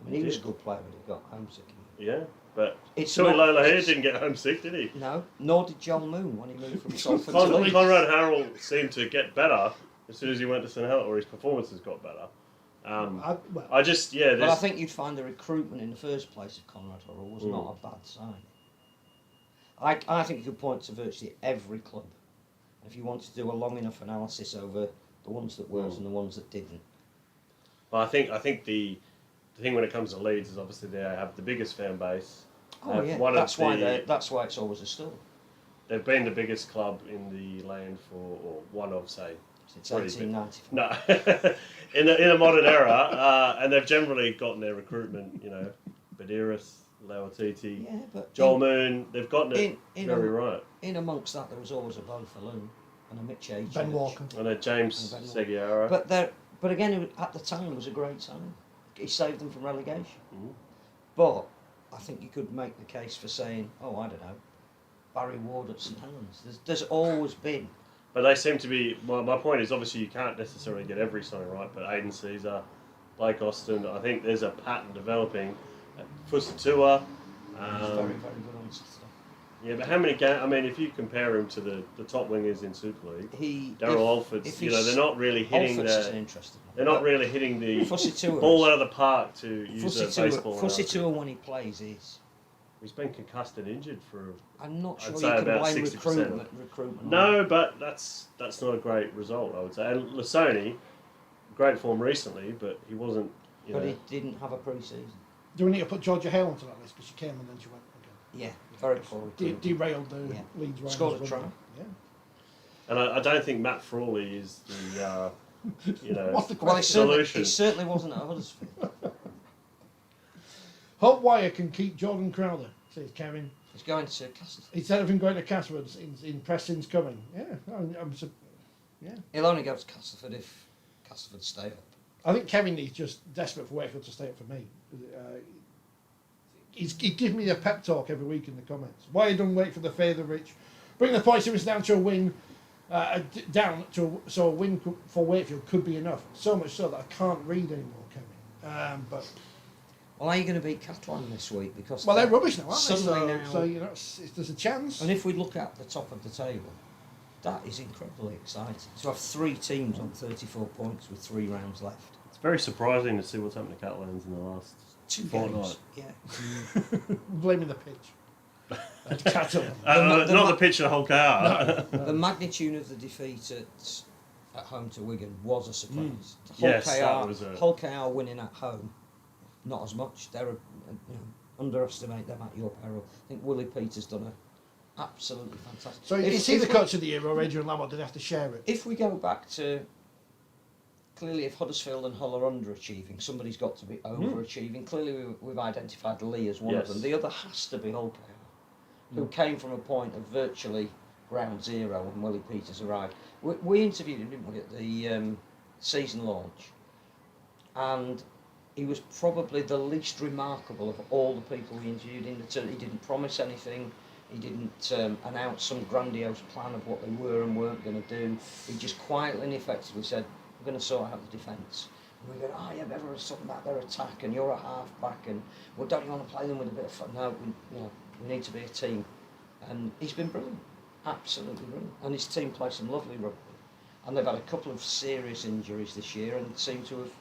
S2: I mean, he was a good player, but he got homesick.
S3: Yeah, but
S2: It's
S3: Tui
S2: not-
S3: Lola
S2: it's-
S3: didn't get homesick, did he?
S2: No, nor did John Moon when he moved from Salford to Leeds.
S3: Conrad Harrell seemed to get better as soon as he went to St Helens, or his performances got better. I just, yeah.
S2: But I think you'd find the recruitment in the first place of Conrad Hurrell was not a bad sign. I think you could point to virtually every club. If you want to do a long enough analysis over the ones that worked and the ones that didn't.
S3: Well, I think the thing when it comes to Leeds is obviously they have the biggest fan base.
S2: Oh yeah, that's why it's always a story.
S3: They've been the biggest club in the land for, or one of, say,
S2: Since 1895.
S3: No, in a modern era, and they've generally gotten their recruitment. You know, Badiris, Lauatiti, Joel Moon. They've gotten it very right.
S2: In amongst that, there was always a Bo Falloon and a Mitch Age.
S1: Ben Walker.
S3: And a James Seguiara.
S2: But again, at the time, it was a great sign. He saved them from relegation. But I think you could make the case for saying, I don't know, Barry Ward at St Helens. There's always been.
S3: But they seem to be. My point is, obviously, you can't necessarily get every sign right. But Aidan Caesar, Blake Austin, I think there's a pattern developing. Fusatua.
S2: Very, very good on Saturday.
S3: Yeah, but how many games? I mean, if you compare him to the top wingers in Super League, Daryl Alford's, they're not really hitting they're not really hitting the ball out of the park, to use a baseball analogy.
S2: Fusatua, when he plays, is.
S3: He's been concussed and injured for.
S2: I'm not sure
S3: I'd
S2: you
S3: say
S2: can
S3: about
S2: blame
S3: 60%.
S2: recruitment.
S3: No, but that's not a great result, I would say. And Lasoni, great form recently, but he wasn't.
S2: But he didn't have a pre-season.
S1: Do we need to put Georgia Hale onto that list because she came and then she went again?
S2: Yeah, very poor.
S1: Derailed the Leeds Rhinos.
S2: Scored a try.
S1: Yeah.
S3: And I don't think Matt Frawley is the
S1: What's the
S2: Well,
S3: solution.
S2: he certainly wasn't at Huddersfield.
S1: Hot Wire can keep Jordan Crowder, says Kevin.
S2: He's going to Castleford.
S1: Instead of him going to Castleford, in Preston's coming. Yeah, yeah.
S2: He'll only go to Castleford if Castleford stay up.
S1: I think Kevin is just desperate for Wakefield to stay up for me. He gives me a pep talk every week in the comments. Why don't wait for the favour, Rich? Bring the points difference down to a win. So a win for Wakefield could be enough. So much so that I can't read anymore, Kevin. But
S2: Well, are you going to beat Catalan this week? Because
S1: Well, they're rubbish now, aren't
S2: suddenly
S1: they?
S2: now,
S1: So you know, there's a chance.
S2: and if we look at the top of the table, that is incredibly exciting. To have 3 teams on 34 points with 3 rounds left.
S3: It's very surprising to see what's happened to Catalans in the last
S2: 2
S3: fortnight.
S2: games. Yeah.
S1: Blaming the pitch. Catalan.
S3: Not the pitch of Hull KR.
S2: The magnitude of the defeat at home to Wigan was a surprise.
S3: Yes, that was a...
S2: Hull KR winning at home, not as much. They're underestimate them at your peril. I think Willie Peters done a absolutely fantastic.
S1: So is he the coach of the year, or Adrian Lamont? Did they have to share it?
S2: If we go back to clearly, if Huddersfield and Hull are underachieving, somebody's got to be overachieving. Clearly, we've identified Lee as one of them. The other has to be Hull KR, who came from a point of virtually ground zero when Willie Peters arrived. We interviewed him, didn't we, at the season launch, and he was probably the least remarkable of all the people we interviewed. He didn't promise anything. He didn't announce some grandiose plan of what they were and weren't going to do. He just quietly and effectively said, "We're going to sort out the defence." And we go, "Oh yeah, everyone's talking about their attack, and you're a half-back, and well, don't you want to play them with a bit of fun?" No, we need to be a team. And he's been brilliant, absolutely brilliant. And his team play some lovely rugby. And they've had a couple of serious injuries this year and seem to have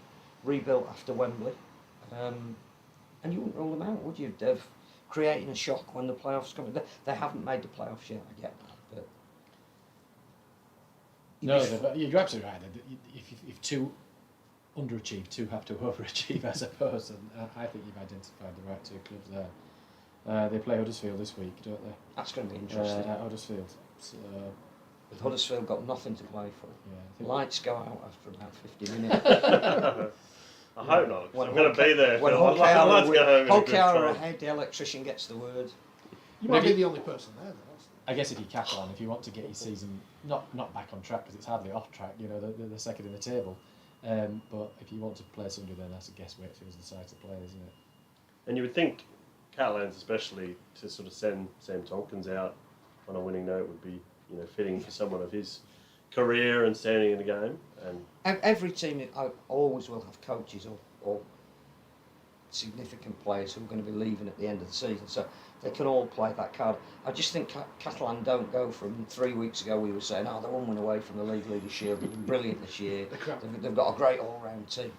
S2: rebuilt after Wembley. And you wouldn't rule them out, would you? They've creating a shock when the playoffs come. They haven't made the playoffs yet, I get that. But
S4: no, you're absolutely right. If 2 underachieve, 2 have to overachieve, I suppose. And I think you've identified the right 2 clubs there. They play Huddersfield this week, don't they?
S2: That's going to be interesting.
S4: At Huddersfield. So,
S2: with Huddersfield got nothing to play for.
S4: Yeah,
S2: Lights go out after about 50 minutes.
S3: I hope not, 'cause I'm going to be there.
S2: When
S3: I'd like to go home in a
S2: Hull
S3: good
S2: KR are
S3: time.
S2: ahead, the electrician gets the word.
S1: You might be the only person there, though.
S4: I guess if you Catalan, if you want to get your season not back on track, because it's hardly off track, they're second in the table. But if you want to play somebody, then I guess Wakefield's the side to play, isn't it?
S3: And you would think Catalans, especially, to sort of send Sam Tompkins out on a winning note would be, fitting for someone of his career and standing in the game. And
S2: every team always will have coaches or significant players who are going to be leaving at the end of the season, so they can all play that card. I just think Catalan don't go from 3 weeks ago we were saying, they're 1 win away from the League Shield, they've been brilliant this year, they've got a great all-round team.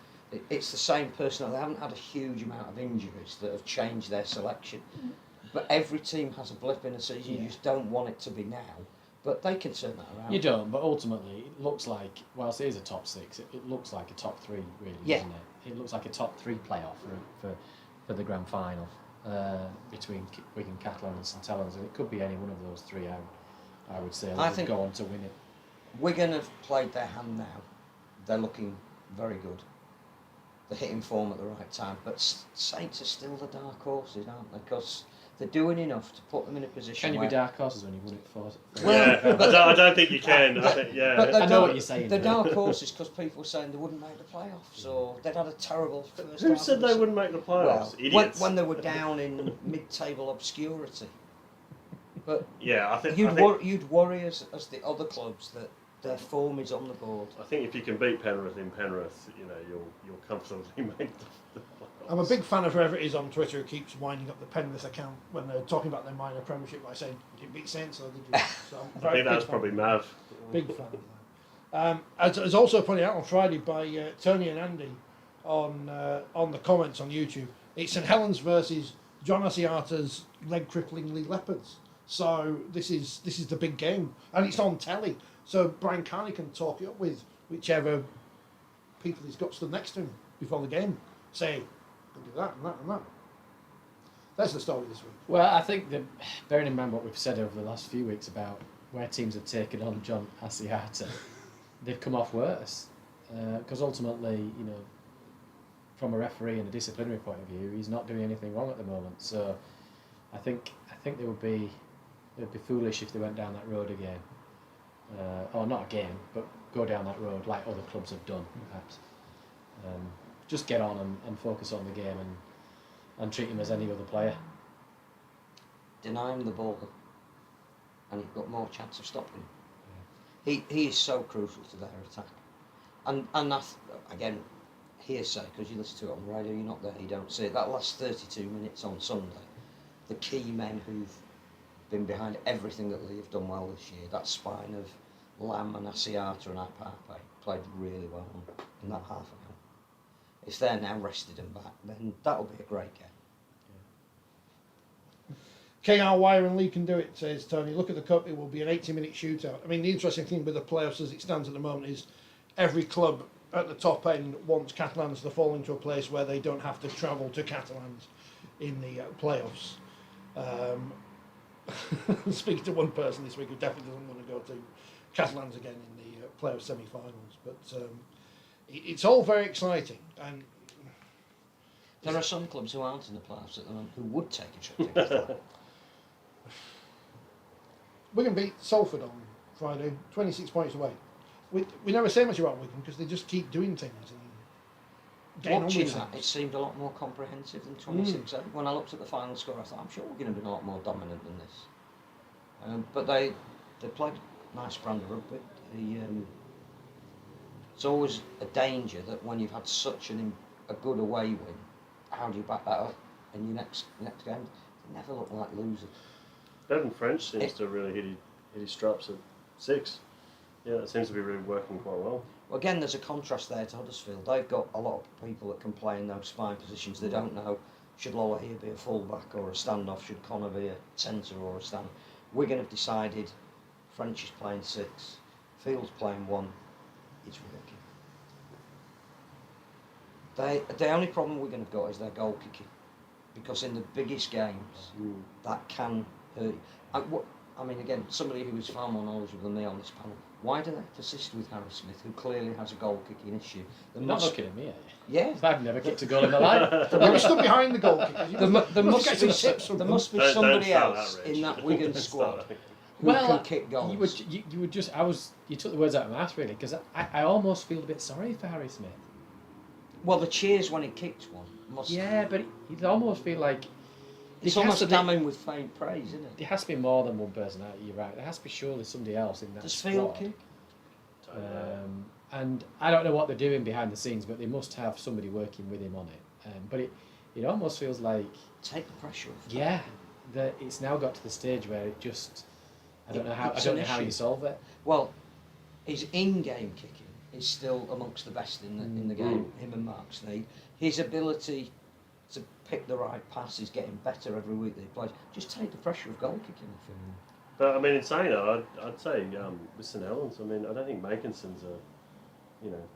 S2: It's the same personnel. They haven't had a huge amount of injuries that have changed their selection, but every team has a blip in a season. You just don't want it to be now, but they can turn that around.
S4: You don't, but ultimately it looks like, whilst it is a top 6, it looks like a top 3 really, doesn't it? It looks like a top 3 playoff for the grand final between Wigan, Catalan and St Helens, and it could be any one of those 3 I would say that would go on to win it.
S2: Wigan have played their hand now. They're looking very good. They're hitting form at the right time, but Saints are still the dark horses, aren't they? Because they're doing enough to put them in a position.
S4: Can you
S2: where
S4: be dark horses when you won it for?
S3: I don't think you can.
S2: But
S4: I know what you're saying.
S2: The dark horses because people were saying they wouldn't make the playoffs, or they'd had a terrible first.
S3: Who said they wouldn't make the playoffs? Idiots.
S2: When they were down in mid-table obscurity. But
S3: yeah, I think
S2: you'd worry as the other clubs that their form is on the board.
S3: I think if you can beat Penrith in Penrith, you'll comfortably make the playoffs.
S1: I'm a big fan of whoever it is on Twitter who keeps winding up the Penrith account when they're talking about their minor premiership by saying, "Did you beat Saints or did you?" So
S3: I think that was probably Mav.
S1: Big fan of that. As also pointed out on Friday by Tony and Andy on the comments on YouTube, it's St Helens versus John Asiata's leg-cripplingly Leopards. So this is the big game, and it's on telly. So Brian Carney can talk it up with whichever people he's got stood next to him before the game. Say, "Go do that and that and that." That's the story this week.
S4: Well, I think that, bearing in mind what we've said over the last few weeks about where teams have taken on John Asiata, they've come off worse. Because ultimately, from a referee and a disciplinary point of view, he's not doing anything wrong at the moment. So I think they would be foolish if they went down that road again. Or not again, but go down that road like other clubs have done, perhaps. Just get on and focus on the game and treat him as any other player.
S2: Deny him the ball, and you've got more chance of stopping him. He is so crucial to their attack, and that's, again, hearsay because you listen to it on the radio, you're not there, you don't see it. That last 32 minutes on Sunday, the key men who've been behind everything that they've done well this year, that spine of Lamb and Asiata and Apape played really well in that half an hour. If they're now rested and back, then that'll be a great game.
S1: KR Wire and Lee can do it, says Tony. Look at the cup, it will be an 80-minute shootout. I mean, the interesting thing with the playoffs as it stands at the moment is every club at the top end wants Catalans to fall into a place where they don't have to travel to Catalans in the playoffs. Speaking to one person this week who definitely doesn't want to go to Catalans again in the playoff semi-finals, but it's all very exciting. And
S2: there are some clubs who aren't in the playoffs at the moment who would take a trip to Catalan.
S1: Wigan beat Salford on Friday, 26 points away. We never say much about Wigan because they just keep doing things. And getting
S2: Watching
S1: on with
S2: that, it seemed a lot more comprehensive than 26. When I looked at the final score, I thought, I'm sure we're going to be a lot more dominant than this. But they played a nice brand of rugby. It's always a danger that when you've had such a good away win, how do you back that up in your next game? They never look like losers.
S3: Bevan French seems to really hit his straps at 6. Yeah, that seems to be really working quite well.
S2: Well, again, there's a contrast there to Huddersfield. They've got a lot of people that can play in those spine positions. They don't know, should Lola here be a full-back or a standoff? Should Connor be a centre or a stand? Wigan have decided French is playing 6, Field's playing 1. It's working. The only problem Wigan have got is their goal kicking. Because in the biggest games, that can hurt you. I mean, again, somebody who is far more knowledgeable than me on this panel, why do they persist with Harry Smith, who clearly has a goal-kicking issue?
S4: You're not looking at me, are you?
S2: Yeah.
S4: I've never kicked a goal in my life.
S1: you stood behind the goalkeeper.
S2: There must be somebody else in that Wigan squad who can kick goals.
S4: You took the words out of my mouth, really, because I almost feel a bit sorry for Harry Smith.
S2: Well, the cheers when he kicked one must...
S4: Yeah, but you'd almost feel like...
S2: It's almost damning with faint praise, isn't it?
S4: There has to be more than one person out, you're right. There has to be surely somebody else in that
S2: Does
S4: squad.
S2: Field kick?
S4: And I don't know what they're doing behind the scenes, but they must have somebody working with him on it. But it almost feels like...
S2: Take the pressure off.
S4: Yeah, that it's now got to the stage where it just... I don't know how you solve it.
S2: Well, his in-game kicking is still amongst the best in the game, him and Mark Sneyd. His ability to pick the right pass is getting better every week that he plays. Just take the pressure of goal kicking off him.
S3: But I mean, in saying that, I'd say with St Helens, I mean, I don't think Makinson's a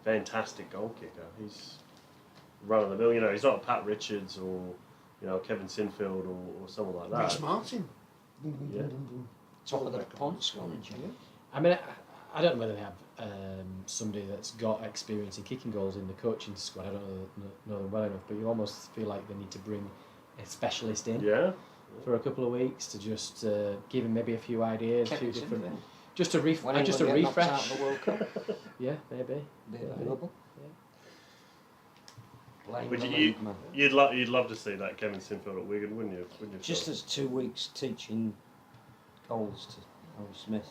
S3: fantastic goal kicker. He's run of the mill. He's not Pat Richards or Kevin Sinfield or someone like that.
S1: Reece Martin.
S3: Yeah.
S2: Top of the point scoring.
S4: I mean, I don't know whether they have somebody that's got experience in kicking goals in the coaching squad. I don't know them well enough, but you almost feel like they need to bring a specialist in for a couple of weeks to just give him maybe a few ideas, a few different, just a refresh.
S2: Out of the World Cup.
S4: Yeah, maybe.
S2: Be available.
S3: Yeah. But you'd love to see that Kevin Sinfield at Wigan, wouldn't you?
S2: Just as 2 weeks teaching goals to Harry Smith.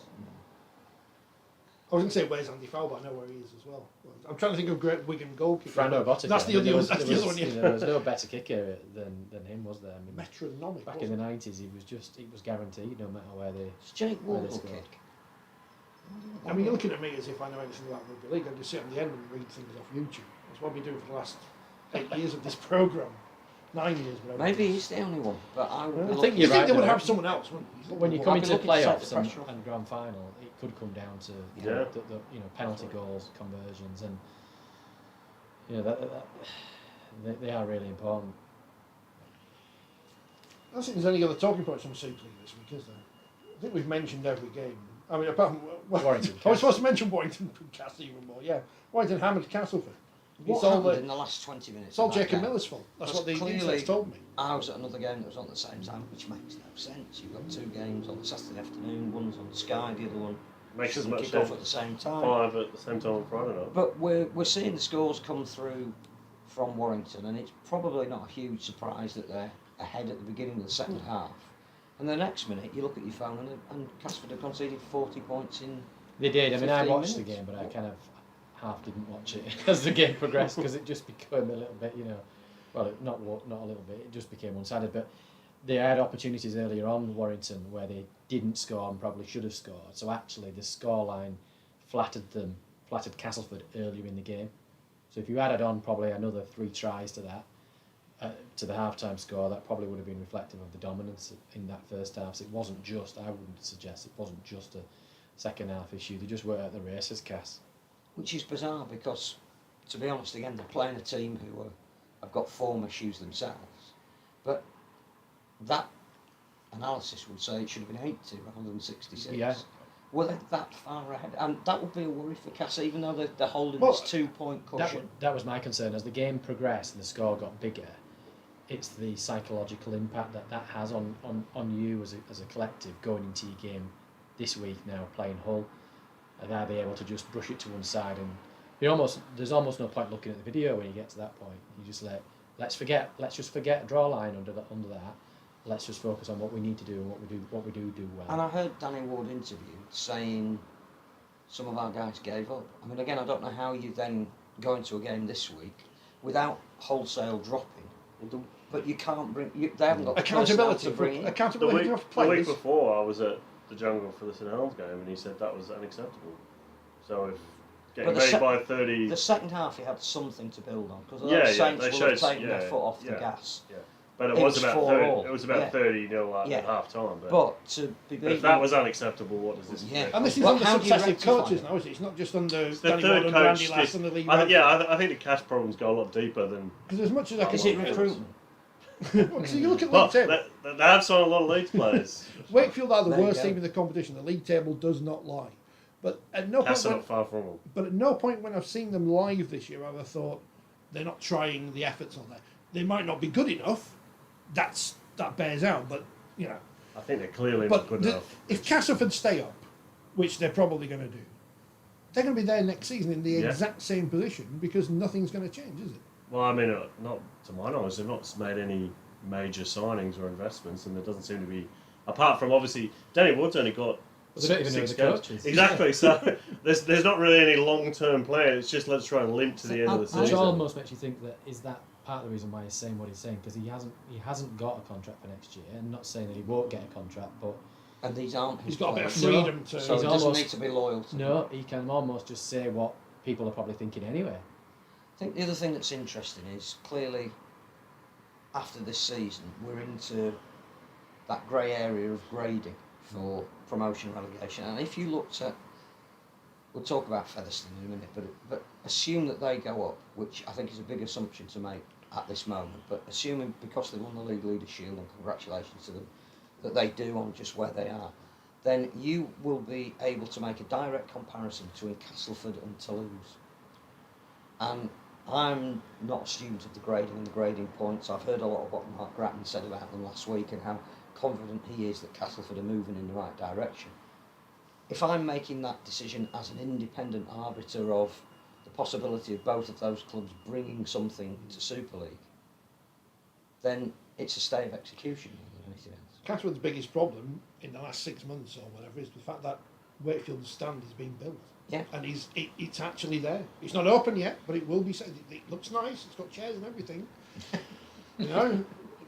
S1: I was going to say where's Andy Fowler, but I know where he is as well. I'm trying to think of great Wigan goalkeepers.
S4: Frano Botica.
S1: That's the other one.
S4: There was no better kicker than him, was there? I mean,
S1: metronomic.
S4: Back in the 90s, he was guaranteed no matter where they.
S2: It's Jake Wardle kick.
S1: I mean, you're looking at me as if I know anything about rugby league. I just sit on the end and read things off YouTube. That's what we do for the last 8 years of this programme. 9 years.
S2: Maybe he's the only one, but I
S4: think you're right.
S1: They would have someone else, wouldn't you?
S4: When you come into playoffs and grand final, it could come down to the penalty goals, conversions, and they are really important.
S1: I don't think there's any other talking points on Super League this week, is there? I think we've mentioned every game. I mean, apart from
S4: Warrington.
S1: I was supposed to mention Warrington Castle even more. Yeah, Warrington hammered Castleford.
S2: What happened in the last 20 minutes?
S1: It's all Jacob Miller's fault. That's what the internet's told me.
S2: I was at another game that was on at the same time, which makes no sense. You've got 2 games on Saturday afternoon, one's on Sky, the other one
S3: makes as much
S2: kick
S3: sense.
S2: off at the same time.
S3: 5 at the same time on Friday night.
S2: But we're seeing the scores come through from Warrington, and it's probably not a huge surprise that they're ahead at the beginning of the second half. And the next minute, you look at your phone, and Castleford have conceded 40 points in.
S4: They did. I mean, I watched
S2: minutes.
S4: the game, but I kind of half didn't watch it as the game progressed because it just became a little bit, well, not a little bit, it just became one-sided. But they had opportunities earlier on, Warrington, where they didn't score and probably should have scored. So actually the scoreline flattered Castleford earlier in the game. So if you added on probably another 3 tries to that, to the half-time score, that probably would have been reflective of the dominance in that first half. So it wasn't just, I wouldn't suggest, it wasn't just a second half issue. They just weren't at the races, Cass.
S2: Which is bizarre because, to be honest, again, they're playing a team who have got form issues themselves. But that analysis would say it should have been 80 rather than 66.
S4: Yeah.
S2: Were they that far ahead? And that would be a worry for Cass, even though they're holding
S1: Well,
S2: this 2-point cushion.
S4: That was my concern. As the game progressed and the score got bigger, it's the psychological impact that has on you as a collective going into your game this week now, playing Hull. And they'll be able to just brush it to one side, and there's almost no point looking at the video when you get to that point. You just let's just forget a draw line under that. Let's just focus on what we need to do and what we do well.
S2: And I heard Danny Ward interviewed saying some of our guys gave up. I mean, again, I don't know how you then go into a game this week without wholesale dropping. But you can't they haven't got
S1: accountability
S2: to bring in.
S1: Accountability of
S3: The
S1: players.
S3: week before, I was at the Jungle for the St Helens game, and he said that was unacceptable. So if getting beat by 30...
S2: The second half, he had something to build on, because Saints will have taken their foot off the gas.
S3: Yeah. But it was about 30-0
S2: Yeah.
S3: at half time.
S2: But to be beaten...
S3: But if that was unacceptable, what does this mean?
S1: And this is under successive coaches now, is it? It's not just under Danny Ward, under Andy Lass and the league.
S3: I think the cash problems go a lot deeper than...
S1: Because as much as I can...
S2: Is it recruitment?
S1: Well, so you look at league table.
S3: They have signed a lot of Leeds players.
S1: Wakefield are the
S2: There you
S1: worst
S2: go.
S1: team in the competition. The league table does not lie. But at no
S3: That's
S1: point,
S3: not far from them.
S1: but at no point when I've seen them live this year have I thought they're not trying the efforts on there. They might not be good enough. That bears out. But
S3: I think they're clearly
S1: but
S3: not good enough.
S1: if Castleford stay up, which they're probably going to do, they're going to be there next season in the exact same position because nothing's going to change, is it?
S3: Well, I mean, not to my knowledge, they've not made any major signings or investments, and there doesn't seem to be, apart from obviously Danny Wood's only got
S4: They don't even know
S3: six
S4: the
S3: games.
S4: coaches.
S3: Exactly. So there's not really any long-term plan. It's just let's try and limp to the end of the
S4: Which
S3: season.
S4: almost makes you think that is that part of the reason why he's saying what he's saying, because he hasn't got a contract for next year. I'm not saying that he won't get a contract, but
S2: And these aren't his
S1: He's got a bit of
S2: players.
S1: freedom to...
S2: So
S4: He's
S2: he doesn't
S4: almost-
S2: need to be loyal to them.
S4: no, he can almost just say what people are probably thinking anyway.
S2: I think the other thing that's interesting is clearly after this season we're into that grey area of grading for promotion and relegation. And if you looked at, we'll talk about Featherstone in a minute, but assume that they go up, which I think is a big assumption to make at this moment, but assuming because they won the League Leaders Shield, and congratulations to them, that they do on just where they are, then you will be able to make a direct comparison between Castleford and Toulouse. And I'm not a student of the grading and the grading points. I've heard a lot of what Mark Grattan said about them last week and how confident he is that Castleford are moving in the right direction. If I'm making that decision as an independent arbiter of the possibility of both of those clubs bringing something to Super League, then it's a stay of execution more than anything else.
S1: Castleford's biggest problem in the last 6 months or whatever is the fact that Wakefield's stand is being built.
S2: Yeah.
S1: And it's actually there. It's not open yet, but it will be. It looks nice. It's got chairs and everything.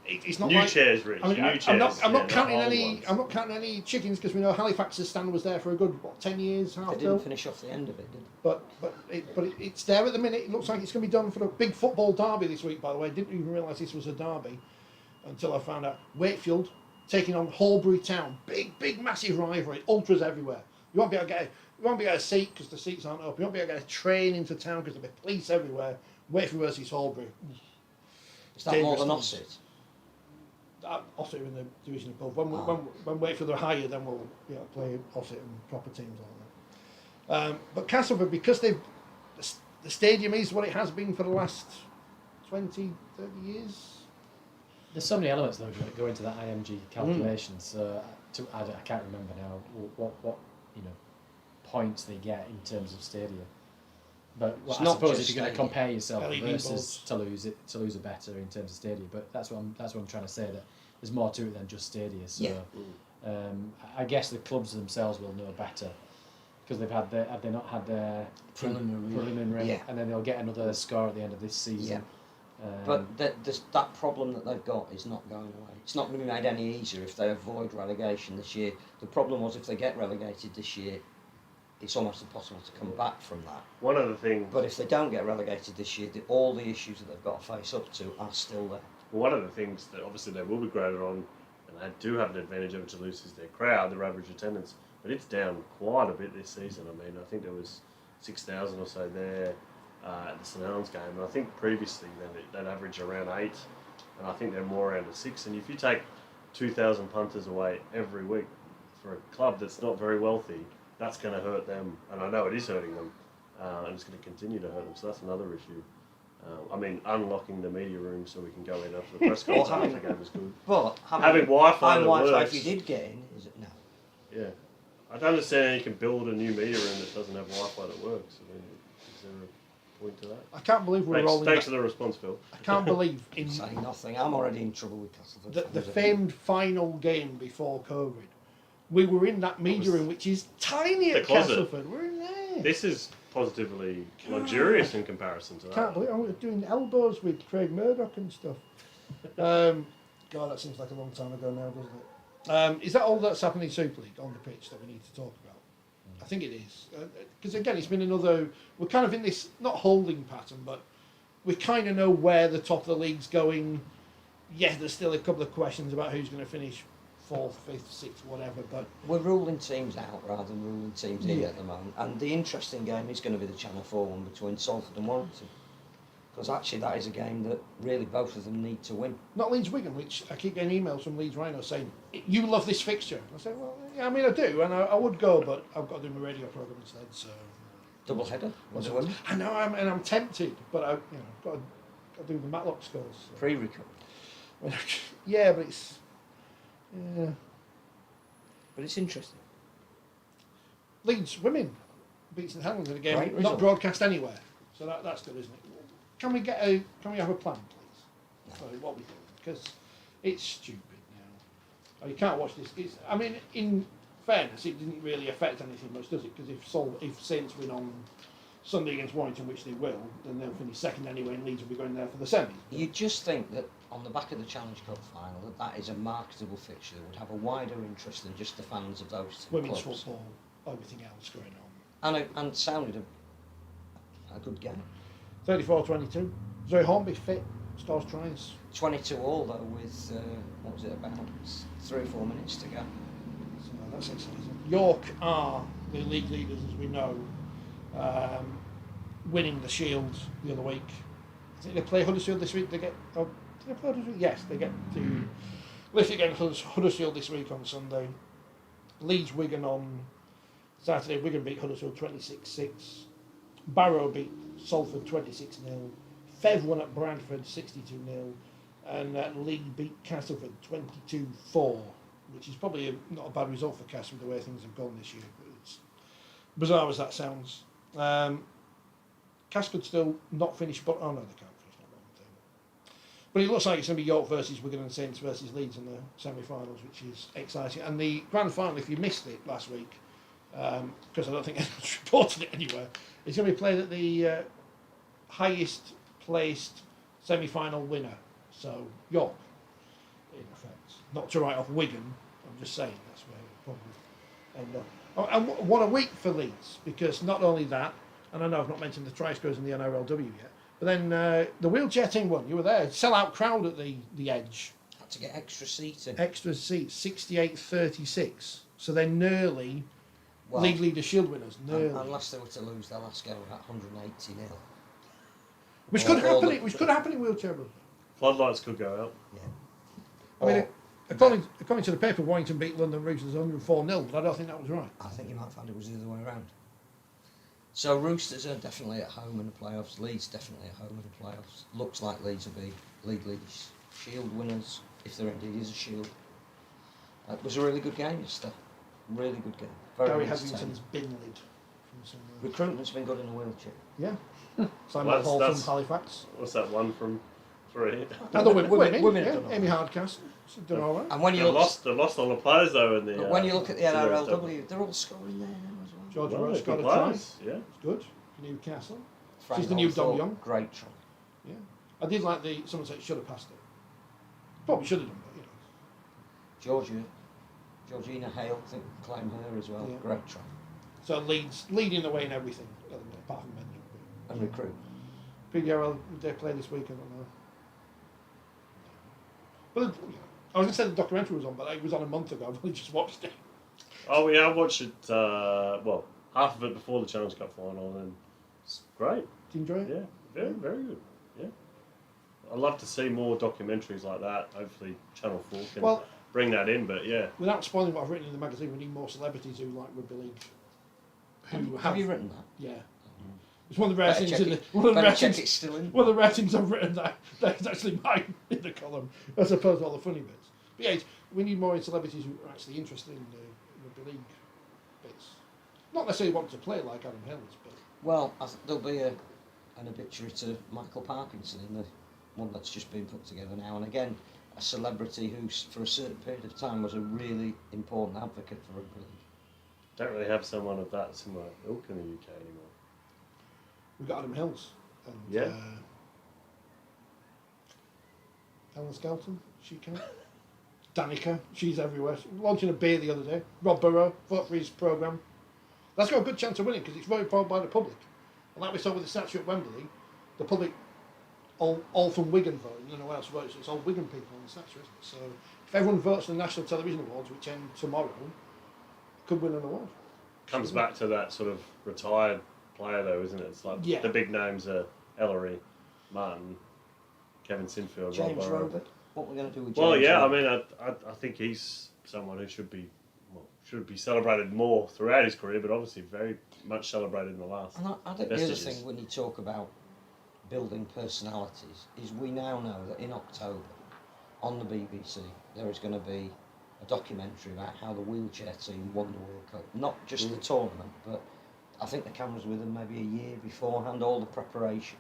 S1: It's not
S3: New
S1: like,
S3: chairs, Rich.
S1: I mean,
S3: New
S1: I'm
S3: chairs.
S1: not counting
S3: old
S1: any.
S3: ones.
S1: I'm not counting any chickens because we know Halifax's stand was there for a good 10 years, half
S2: They didn't
S1: built.
S2: finish off the end of it, did they?
S1: But it's there at the minute. It looks like it's going to be done for a big football derby this week. By the way, didn't even realise this was a derby until I found out. Wakefield taking on Holbury Town. Big, massive rivalry. Ultras everywhere. You won't be able to get a seat because the seats aren't open. You won't be able to get a train into town because there'll be police everywhere. Wakefield versus Holbury.
S2: Is that more than
S1: Dangerous
S2: Ossett?
S1: Ossett are in the division above. When Wakefield are higher, then we'll play Ossett and proper teams like that. But Castleford, because the stadium is what it has been for the last 20, 30 years.
S4: There's so many elements though that go into that IMG calculation. So I can't remember now what points they get in terms of stadia. But
S2: It's
S4: I
S2: not
S4: suppose
S2: just
S4: if you're going to
S2: stadia.
S4: compare yourself
S1: LED
S4: versus Toulouse are better in terms of stadia. But that's what I'm trying to say, that there's more to it than just stadia. So
S2: Yeah.
S4: I guess the clubs themselves will know better because have they not had their preliminary,
S2: Yeah.
S4: and then they'll get another score at the end of this season.
S2: But that problem that they've got is not going away. It's not going to be made any easier if they avoid relegation this year. The problem was if they get relegated this year, it's almost impossible to come back from that.
S3: One of the things.
S2: But if they don't get relegated this year, all the issues that they've got to face up to are still there.
S3: One of the things that obviously they will be graded on, and they do have an advantage over Toulouse, is their crowd, their average attendance. But it's down quite a bit this season. I mean, I think there was 6,000 or so there at the St Helens game, and I think previously they'd average around 8, and I think they're more around a 6. And if you take 2,000 punters away every week for a club that's not very wealthy, that's going to hurt them, and I know it is hurting them, and it's going to continue to hurt them. So that's another issue. I mean, unlocking the media room so we can go in after the press conference after the game is good.
S2: But
S3: having Wi-Fi that
S2: Wi-Fi,
S3: works.
S2: if you did get in, is it no?
S3: Yeah, I don't understand how you can build a new media room that doesn't have Wi-Fi that works. I mean, is there a point to that?
S1: I can't believe we're rolling.
S3: Thanks for the response, Phil.
S1: I can't believe in
S2: Saying nothing. I'm already in trouble with Castleford.
S1: the famed final game before COVID. We were in that media room, which is tiny
S3: The
S1: at
S3: closet.
S1: Castleford. We're in there.
S3: This is positively luxurious in comparison to that.
S1: Can't believe I was doing elbows with Craig Murdoch and stuff. God, that seems like a long time ago now, doesn't it? Is that all that's happening in Super League on the pitch that we need to talk about? I think it is. Because again, it's been another... We're kind of in this, not holding pattern, but we kind of know where the top of the league's going. Yeah, there's still a couple of questions about who's going to finish 4th, 5th, 6th, whatever, but...
S2: We're ruling teams out rather than ruling teams in at the moment. And the interesting game is going to be the Channel 4 one between Salford and Warrington. Because actually that is a game that really both of them need to win.
S1: Not Leeds Wigan, which I keep getting emails from Leeds Rhino saying, you love this fixture. I say, well, yeah, I mean, I do, and I would go, but I've got to do my radio programme instead, so...
S2: Double header? Was it one?
S1: I know, I'm tempted, but I've got to do the Matlock scores. So.
S2: Pre-record.
S1: Yeah, but it's... Yeah.
S2: But it's interesting.
S1: Leeds women beat St Helens in a game
S2: Great
S1: not
S2: result.
S1: broadcast anywhere, so that's good, isn't it? Can we have a plan, please? For what we do, because it's stupid now. You can't watch this. I mean, in fairness, it didn't really affect anything much, does it? Because if Saints win on Sunday against Warrington, which they will, then they'll finish second anyway, and Leeds will be going there for the semis.
S2: You just think that on the back of the Challenge Cup final, that is a marketable fixture that would have a wider interest than just the fans of those two
S1: Women's
S2: clubs.
S1: football, everything else going on.
S2: And it sounded a good game.
S1: 34-22. Zoe Hornby fit, scores tries.
S2: 22 all though with, what was it, about 3 or 4 minutes to go.
S1: So that's exciting. York are the league leaders, as we know, winning the Shield the other week. I think they play Huddersfield this week. Did they play Huddersfield? Yes, they get to lift against Huddersfield this week on Sunday. Leeds Wigan on Saturday. Wigan beat Huddersfield 26-6. Barrow beat Salford 26-0. Fev won at Bradford 62-0. And Lee beat Castleford 22-4, which is probably not a bad result for Castleford the way things have gone this year. But it's bizarre as that sounds. Castleford still not finished, but oh no, they can't finish. Not on the table. But it looks like it's going to be York versus Wigan and Saints versus Leeds in the semi-finals, which is exciting. And the grand final, if you missed it last week, because I don't think anyone's reported it anywhere, it's going to be played at the highest placed semi-final winner. So York, in effect, not to write off Wigan. I'm just saying that's where it probably end up. Oh, and what a week for Leeds, because not only that, and I know I've not mentioned the try scorers in the NRLW yet, but then the wheelchair team won. You were there. Sell-out crowd at the Edge.
S2: Had to get extra seats in.
S1: Extra seats, 68-36. So they're nearly league leader Shield winners. Nearly.
S2: Unless they were to lose their last game at 180-0.
S1: Which could happen. Which could happen in wheelchair rugby.
S3: Floodlights could go out.
S2: Yeah.
S1: I mean, according to the paper, Warrington beat London Roosters 104-0, but I don't think that was right.
S2: I think you might find it was the other way around. So Roosters are definitely at home in the playoffs. Leeds definitely at home in the playoffs. Looks like Leeds will be league leaders, Shield winners, if there indeed is a Shield. It was a really good game yesterday. Really good game. Very
S1: Gary
S2: entertaining.
S1: Hetherington's bin lid. From somewhere.
S2: Recruitment's been good in the wheelchair.
S1: Yeah. Simon Hall from Halifax.
S3: What's that, 1 from 3?
S1: And the women,
S2: women
S1: yeah.
S2: have done
S1: Amy Hardcastle. She's done all right.
S2: And when
S3: They
S2: you look,
S3: lost all the players though in the.
S2: but when you look at the
S3: Series
S2: NRLW, they're all scoring there now as well.
S1: George
S3: Well,
S1: Roach
S3: they're
S1: got a
S3: good
S1: try.
S3: players, yeah.
S1: It's good. Newcastle.
S2: Frank
S1: She's the new Dom
S2: Hawthorne,
S1: Young.
S2: Great try.
S1: Yeah. I did like someone said should have passed it. Probably should have done, but
S2: Georgina Hale, I think, claim her as well.
S1: Yeah.
S2: Great try.
S1: So leading the way in everything, apart from men.
S2: And recruit.
S1: PDRL, they play this week, I don't know. But I was going to say the documentary was on, but it was on a month ago. I've only just watched it.
S3: Oh, yeah, I watched it, half of it before the Challenge Cup final, and it's great.
S1: Did you enjoy it?
S3: Yeah, very, very good. Yeah. I'd love to see more documentaries like that. Hopefully Channel 4 can bring that in, but yeah.
S1: Without spoiling what I've written in the magazine, we need more celebrities who like rugby league.
S2: Have you written that?
S1: Yeah. It's one of the rare things in the
S2: It's still in.
S1: one of the rare things I've written that's actually mine in the column, as opposed to all the funny bits. But yeah, we need more celebrities who are actually interested in the rugby league bits. Not necessarily want to play like Adam Hills, but
S2: Well, there'll be an obituary to Michael Parkinson in the one that's just been put together now, and again, a celebrity who, for a certain period of time, was a really important advocate for rugby league.
S3: Don't really have someone of that similar ilk in the UK anymore.
S1: we've got Adam Hills and
S3: Yeah.
S1: Helen Skelton, she can. Danica, she's everywhere. She was launching a beer the other day. Rob Burrow, vote for his programme. That's got a good chance of winning because it's voted for by the public. And like we saw with the statue at Wembley, the public, all from Wigan voting, no one else votes, so it's all Wigan people on the statue, isn't it? So if everyone votes for the National Television Awards, which end tomorrow, could win an award.
S3: Comes back to that sort of retired player though, isn't it? It's like the big names are Ellery, Martin, Kevin Sinfield,
S2: James
S3: Rob Burrow.
S2: Robert. What we're going to do with James?
S3: Well, yeah,
S2: Robert?
S3: I mean, I think he's someone who should be celebrated more throughout his career, but obviously very much celebrated in the last.
S2: And I think the other
S3: vestiges.
S2: thing when you talk about building personalities is we now know that in October on the BBC there is going to be a documentary about how the wheelchair team won the World Cup. Not just the tournament, but I think the cameras with them maybe a year beforehand, all the preparation.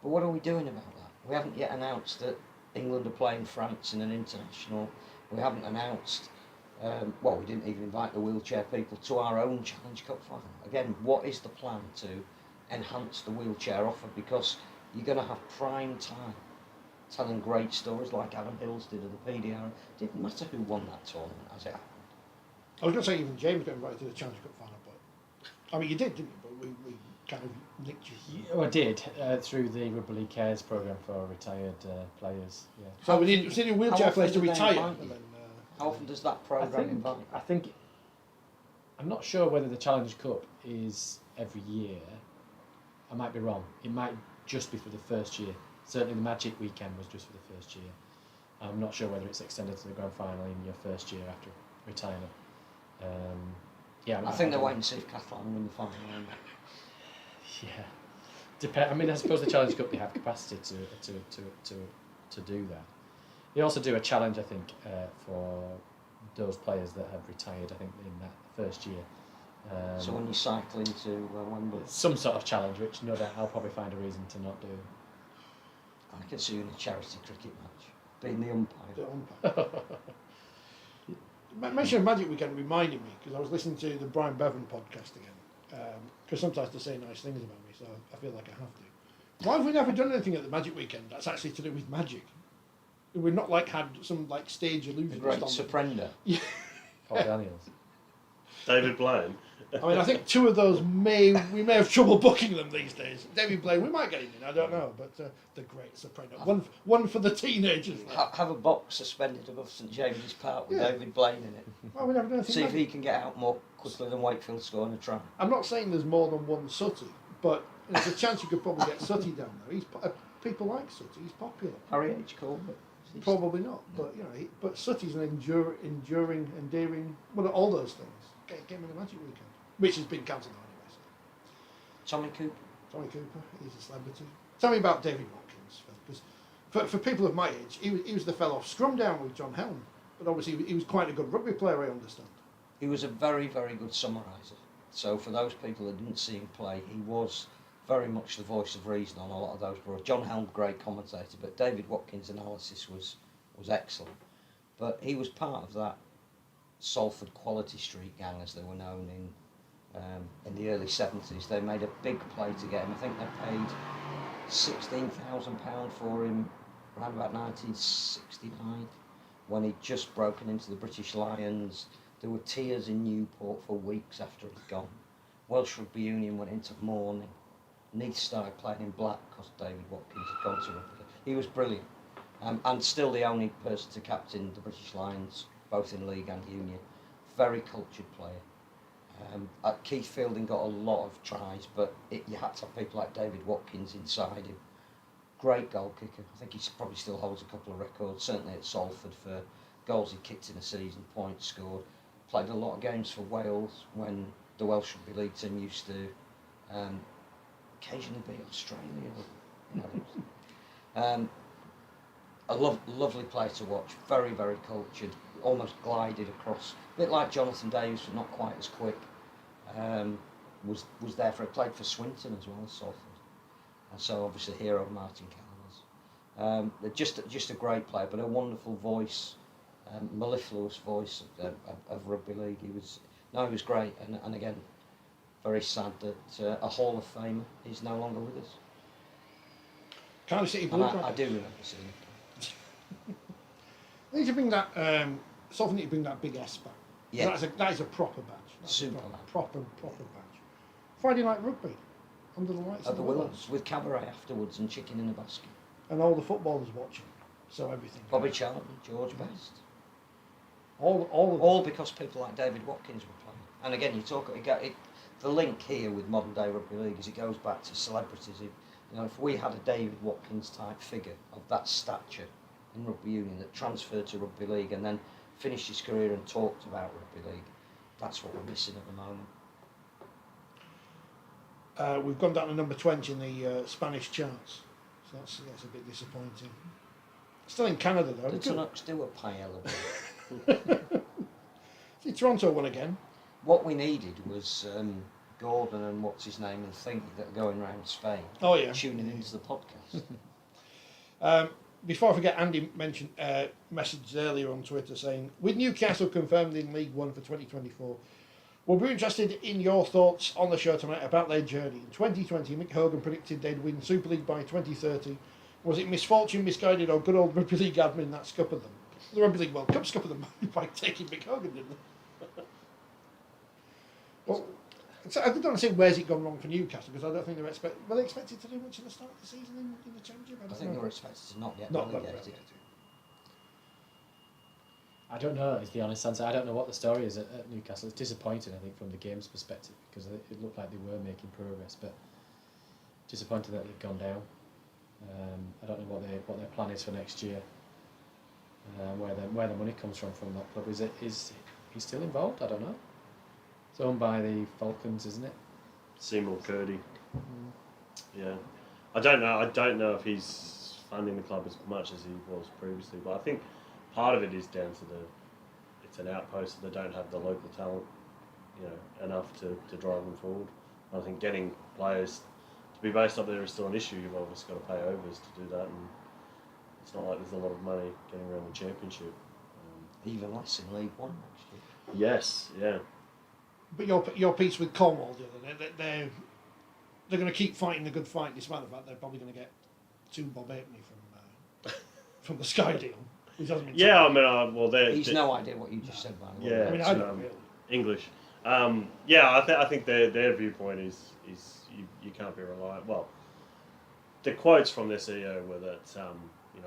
S2: But what are we doing about that? We haven't yet announced that England are playing France in an international. We haven't announced, we didn't even invite the wheelchair people to our own Challenge Cup final. Again, what is the plan to enhance the wheelchair offer? Because you're going to have prime time telling great stories like Adam Hills did at the PDR. It didn't matter who won that tournament as it happened.
S1: I was going to say even James got invited to the Challenge Cup final, but I mean you did, didn't you? But we kind of nicked you.
S4: I did through the Rugby League Cares programme for retired players. Yeah.
S1: So we need wheelchair
S2: often
S1: players to
S2: do they
S1: retire.
S2: invite
S1: And
S2: you?
S1: then,
S2: How often does that programme invite?
S4: I think I'm not sure whether the Challenge Cup is every year. I might be wrong. It might just be for the first year. Certainly the Magic weekend was just for the first year. I'm not sure whether it's extended to the grand final in your first year after retirement.
S2: I think they're waiting to see if Kathleen win the final.
S4: Yeah. I mean, I suppose the Challenge Cup they have capacity to do that. They also do a challenge, I think, for those players that have retired. I think in that first year.
S2: So when you cycle into Wembley,
S4: some sort of challenge, which no doubt I'll probably find a reason to not do.
S2: I can see you in a charity cricket match, being the umpire.
S1: The umpire. Mention of Magic Weekend reminded me because I was listening to the Brian Bevan podcast again. Because sometimes they say nice things about me, so I feel like I have to. Why have we never done anything at the Magic Weekend that's actually to do with magic? We've not had some stage
S2: The
S1: illusionist
S2: great
S1: on.
S2: Surprender.
S1: Yeah.
S4: Paul Daniels.
S3: David Blaine.
S1: I mean, I think two of those we may have trouble booking them these days. David Blaine, we might get him in, I don't know, but the great Soprano. One for the teenagers.
S2: Have a box suspended above St James's Park with David Blaine in it.
S1: Well, we never done anything.
S2: See if he can get out more quickly than Wakefield scoring a try.
S1: I'm not saying there's more than one Sutty, but there's a chance you could probably get Sutty down there. People like Sutty, he's popular.
S2: Harry H. Corbett.
S1: Probably not, but but Sutty's an enduring, endearing, all those things. Get him in the Magic Weekend, which has been cancelled anyway. So.
S2: Tommy Cooper.
S1: Tommy Cooper, he's a celebrity. Tell me about David Watkins, because for people of my age, he was the fellow off scrum down with John Helm, but obviously he was quite a good rugby player, I understand.
S2: He was a very, very good summariser. So for those people that didn't see him play, he was very much the voice of reason on a lot of those broads. John Helm, great commentator, but David Watkins' analysis was excellent. But he was part of that Salford Quality Street gang, as they were known in the early 70s. They made a big play to get him. I think they paid £16,000 for him around about 1969, when he'd just broken into the British Lions. There were tears in Newport for weeks after he'd gone. Welsh Rugby Union went into mourning. Neath started playing in black because David Watkins had gone to rugby. He was brilliant, and still the only person to captain the British Lions, both in league and union. Very cultured player. Keith Fielding got a lot of tries, but you had to have people like David Watkins inside him. Great goal kicker. I think he probably still holds a couple of records, certainly at Salford, for goals he kicked in a season, points scored. Played a lot of games for Wales when the Welsh Rugby League team used to occasionally beat Australia. A lovely player to watch, very, very cultured, almost glided across, a bit like Jonathan Davis, but not quite as quick. Was there played for Swinton as well as Salford. And so obviously hero Martin Callowes. Just a great player, but a wonderful voice, mellifluous voice of rugby league. He was great, and again, very sad that a Hall of Famer is no longer with us.
S1: Cardiff City Blue.
S2: I do remember seeing it.
S1: I need to bring that. Something need to bring that big S back.
S2: Yeah.
S1: That is a proper badge. That's
S2: Super.
S1: proper badge. Friday night rugby, under the lights
S2: At the Willows, with cabaret afterwards and chicken in a basket.
S1: and all the footballers watching. So everything.
S2: Bobby Charlton, George Best.
S1: All
S2: Because people like David Watkins were playing. And again, the link here with modern day rugby league is it goes back to celebrities. If we had a David Watkins type figure of that stature in rugby union that transferred to rugby league and then finished his career and talked about rugby league, that's what we're missing at the moment.
S1: We've gone down to number 20 in the Spanish charts, so that's a bit disappointing. Still in Canada though.
S2: The Canucks do a pay element.
S1: See, Toronto won again.
S2: What we needed was Gordon and what's his name and Thingy that are going around Spain.
S1: Oh yeah.
S2: Tuning into the podcast.
S1: Before I forget, Andy mentioned messaged earlier on Twitter saying, with Newcastle confirmed in League One for 2024, we'll be interested in your thoughts on the show tonight about their journey. In 2020, Mick Hogan predicted they'd win Super League by 2030. Was it misfortune, misguided, or good old Rugby League admin that scuppered them? The Rugby League World Cup scuppered them by taking Mick Hogan, didn't they? Well, so I don't want to say where's it gone wrong for Newcastle, because I don't think they were they expected to do much in the start of the season in the Championship?
S2: I think they were expected to not get
S1: relegated.
S2: relegated.
S4: I don't know, is the honest answer. I don't know what the story is at Newcastle. It's disappointing, I think, from the game's perspective, because it looked like they were making progress, but disappointing that they've gone down. I don't know what their plan is for next year. Where the money comes from that club. Is he still involved? I don't know. It's owned by the Falcons, isn't it?
S3: Seymour Curdy. Yeah, I don't know if he's funding the club as much as he was previously, but I think part of it is down to it's an outpost, so they don't have the local talent, enough to drive them forward. I think getting players to be based up there is still an issue. You've obviously got to pay overs to do that, and it's not like there's a lot of money getting around the Championship.
S2: Even less in League One next year.
S3: Yes, yeah.
S1: But your piece with Cornwall, they're going to keep fighting the good fight, despite the fact they're probably going to get 2 Bob Aitney from the Sky deal. Which hasn't been
S3: Yeah, I mean,
S2: he's no idea what you just said, by the way.
S3: Yeah,
S1: I mean, I don't really.
S3: English. I think their viewpoint is you can't be reliant. Well, the quotes from their CEO were that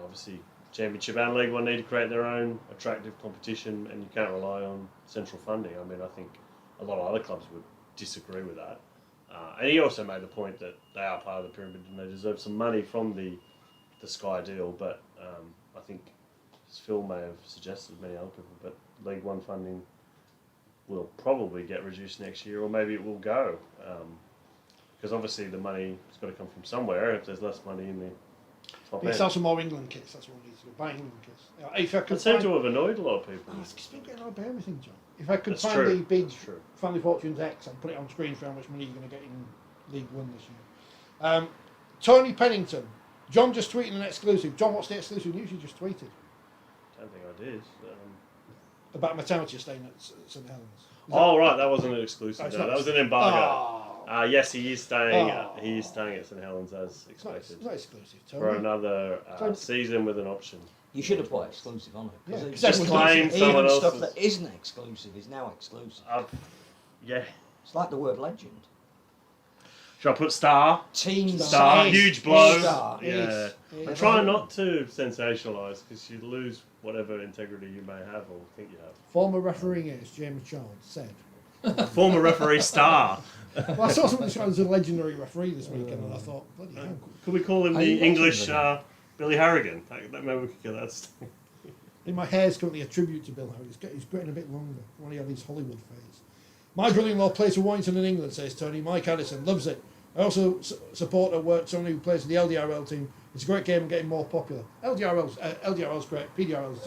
S3: obviously Championship and League One need to create their own attractive competition, and you can't rely on central funding. I mean, I think a lot of other clubs would disagree with that. And he also made the point that they are part of the pyramid and they deserve some money from the Sky deal. But I think, as Phil may have suggested, many other people, but League One funding will probably get reduced next year, or maybe it will go. Because obviously the money has got to come from somewhere. If there's less money in the top
S1: You
S3: end.
S1: sell some more England kits, that's what we need to do. Buy England kits. If I could
S3: It seems
S1: find...
S3: to have annoyed a lot of people.
S1: Oh, it's just been getting annoyed by everything, John. If I could
S3: That's
S1: find
S3: true.
S1: the big
S3: That's true.
S1: Family Fortunes X and put it on screen for how much money you're going to get in League One this year. Tony Pennington. John just tweeted an exclusive. John, what's the exclusive news you just tweeted?
S3: I don't think I did.
S1: about Matautia staying at St Helens.
S3: Oh right, that wasn't an exclusive.
S1: Oh, it's
S3: No,
S1: not-
S3: that was an embargo.
S1: Oh,
S3: Yes, he is staying.
S1: Oh.
S3: He is staying at St Helens as
S1: it's not,
S3: expected
S1: it's not exclusive,
S3: for
S1: Tony.
S3: another
S1: So-
S3: season with an option.
S2: You should have put exclusive on it.
S1: Yeah, 'cause
S2: it's
S3: Just
S1: everyone's
S3: claim
S1: listening.
S3: someone
S2: even stuff
S3: else's.
S2: that isn't exclusive is now exclusive.
S3: Yeah.
S2: It's like the word legend.
S3: Should I put star?
S2: Team
S3: Star,
S1: Ace.
S3: huge blow.
S2: Star.
S3: Yeah.
S1: Ace.
S3: I'm trying not to sensationalise because you lose whatever integrity you may have or think you
S1: Former referee is James Charles said.
S3: have. Former referee star.
S1: Well, I saw something described as a legendary referee this weekend, and I thought, bloody hell.
S3: Could we call him
S2: Are
S3: the
S2: you
S3: English
S2: legendary?
S3: Billy Harrigan? Maybe we could get that.
S1: In my hair's currently a tribute to Bill Harry. He's getting a bit longer when he had his Hollywood phase. My brother-in-law plays for Warrington in England, says Tony. Mike Addison loves it. I also support at work someone who plays for the LDRL team. It's a great game and getting more popular. LDRL's great. PDRL's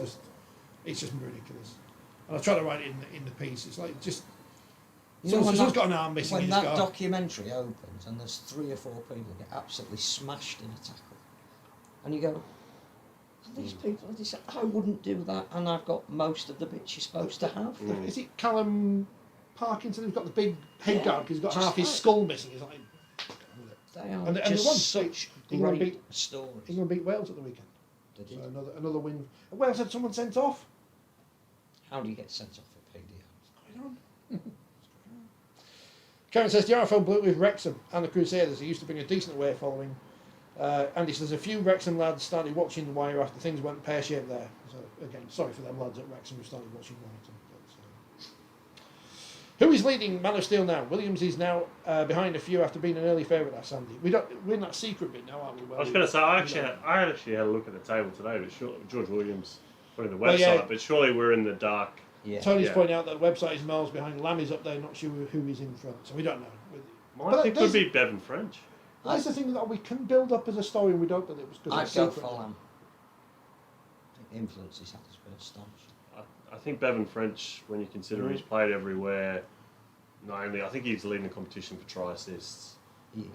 S1: it's just ridiculous. And I try to write it in the piece. It's like just
S2: You know,
S1: someone's got an arm missing
S2: when
S1: in his
S2: that
S1: car.
S2: documentary opens and there's 3 or 4 people get absolutely smashed in a tackle, and you go, these people, they say, I wouldn't do that, and I've got most of the bits you're supposed to have.
S1: Is it Callum Parkinson who's got the big head
S2: Yeah,
S1: guard because he's got
S2: just
S1: half his
S2: like-
S1: skull missing? He's like,
S2: They are
S1: And they
S2: just
S1: won.
S2: such
S1: England
S2: great
S1: beat-
S2: stories.
S1: England beat Wales at the weekend.
S2: They
S1: So
S2: did.
S1: another win. Wales had someone sent off.
S2: How do you get sent off for PDR?
S1: Going on. Karen says the RFL blew it with Wrexham and the Crusaders. They used to bring a decent away following. Andy says a few Wrexham lads started watching the Wire after things went pear-shaped there. So again, sorry for them lads at Wrexham who started watching Warrington. Who is leading Man of Steel now? Williams is now behind a few after being an early favourite. That's Andy. We're in that secret bit now, aren't we?
S3: I was going to say, I actually had a look at the table today, but George Williams putting the website,
S1: Well, yeah.
S3: but surely we're in the dark.
S2: Yeah.
S1: Tony's
S3: Yeah.
S1: pointing out that the website is miles behind. Lammy's up there, not sure who is in front, so we don't know.
S3: I
S1: But
S3: think it could be Bevan French.
S1: That's the thing that we can build up as a story and we don't, but it was because
S2: I'd
S1: it's
S2: go
S1: secret.
S2: for Lamb. I think the influence he's had has been astonishing.
S3: I think Bevan French, when you consider he's played everywhere, not only, I think he's leading the competition for try assists,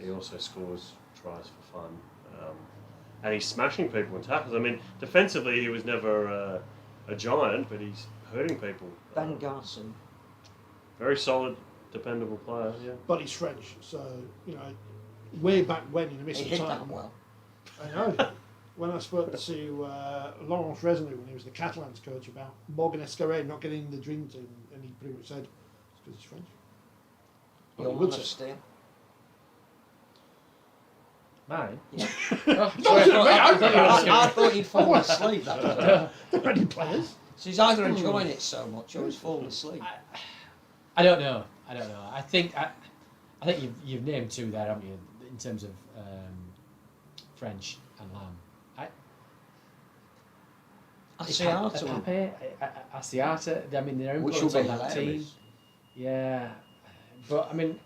S3: he also scores tries for fun. And he's smashing people in tackles. I mean, defensively he was never a giant, but he's hurting people.
S2: Ben Garson.
S3: Very solid, dependable player, yeah.
S1: But he's French, so, you know, way back when in the midst
S2: He
S1: of
S2: hit
S1: time.
S2: that well.
S1: I know. When I spoke to Laurent Resolu when he was the Catalans coach about Morgan Escarret not getting in the dream team, and he pretty much said it's because he's French. Well,
S2: Your
S1: he would
S2: Man of
S1: say.
S2: Steel.
S4: Mine?
S2: Yeah.
S4: Oh,
S1: No,
S4: sorry,
S1: it's not me,
S4: I thought you were asking
S2: I
S4: me.
S2: thought he'd fallen asleep. That was
S1: They're ready players.
S2: So he's either enjoying it so much or he's fallen asleep.
S4: I don't know. I think you've named 2 there, haven't you? In terms of French and Lamb.
S2: Asiata.
S4: Asiata. I mean, their
S2: Which
S4: influence
S2: will
S4: on
S2: be
S4: that team.
S2: hilarious.
S4: Yeah, but I mean,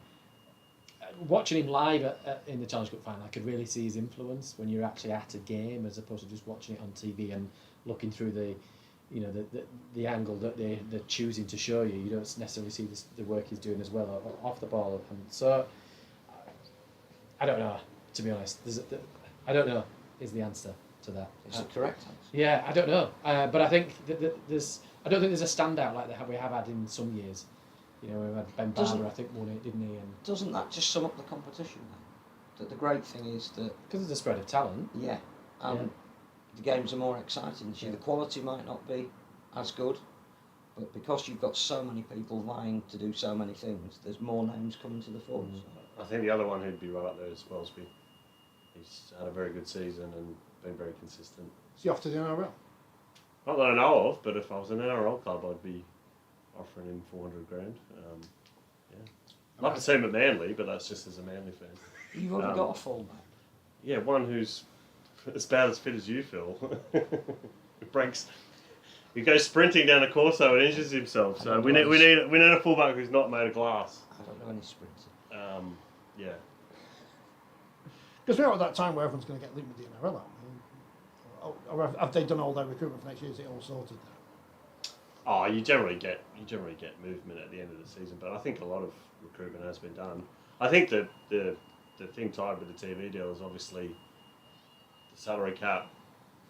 S4: watching him live in the Challenge Cup final, I could really see his influence when you're actually at a game, as opposed to just watching it on TV and looking through the angle that they're choosing to show you. You don't necessarily see the work he's doing as well off the ball, and so I don't know. To be honest, I don't know is the answer to that.
S2: Is it correct?
S4: Yeah, I don't know, but I think that I don't think there's a standout like that we have had in some years. You know, we had Ben
S2: Doesn't-
S4: Barber, I think, won it, didn't he? And
S2: Doesn't that just sum up the competition then? That the great thing is that,
S4: because of the spread of talent.
S2: yeah, the games are more exciting this year. The quality might not be as good, but because you've got so many people vying to do so many things, there's more names coming to the fore.
S3: I think the other one who'd be right up there is Wellesby. He's had a very good season and been very consistent.
S1: Is he off to the NRL?
S3: Not that I know of, but if I was an NRL club, I'd be offering him 400 grand. Yeah. I'd love to see him at Manly, but that's just as a Manly fan.
S2: You've already got a fullback.
S3: Yeah, one who's as bad as fit as you, Phil. It breaks. He goes sprinting down a Corso and injures himself. So we need a fullback who's not made of glass.
S2: I don't know any sprinter.
S3: Yeah.
S1: Because we're at that time where everyone's going to get linked with the NRL, aren't we? Or have they done all their recruitment for next year? Is it all sorted now?
S3: Oh, you generally get movement at the end of the season, but I think a lot of recruitment has been done. I think that the thing tied with the TV deal is obviously the salary cap,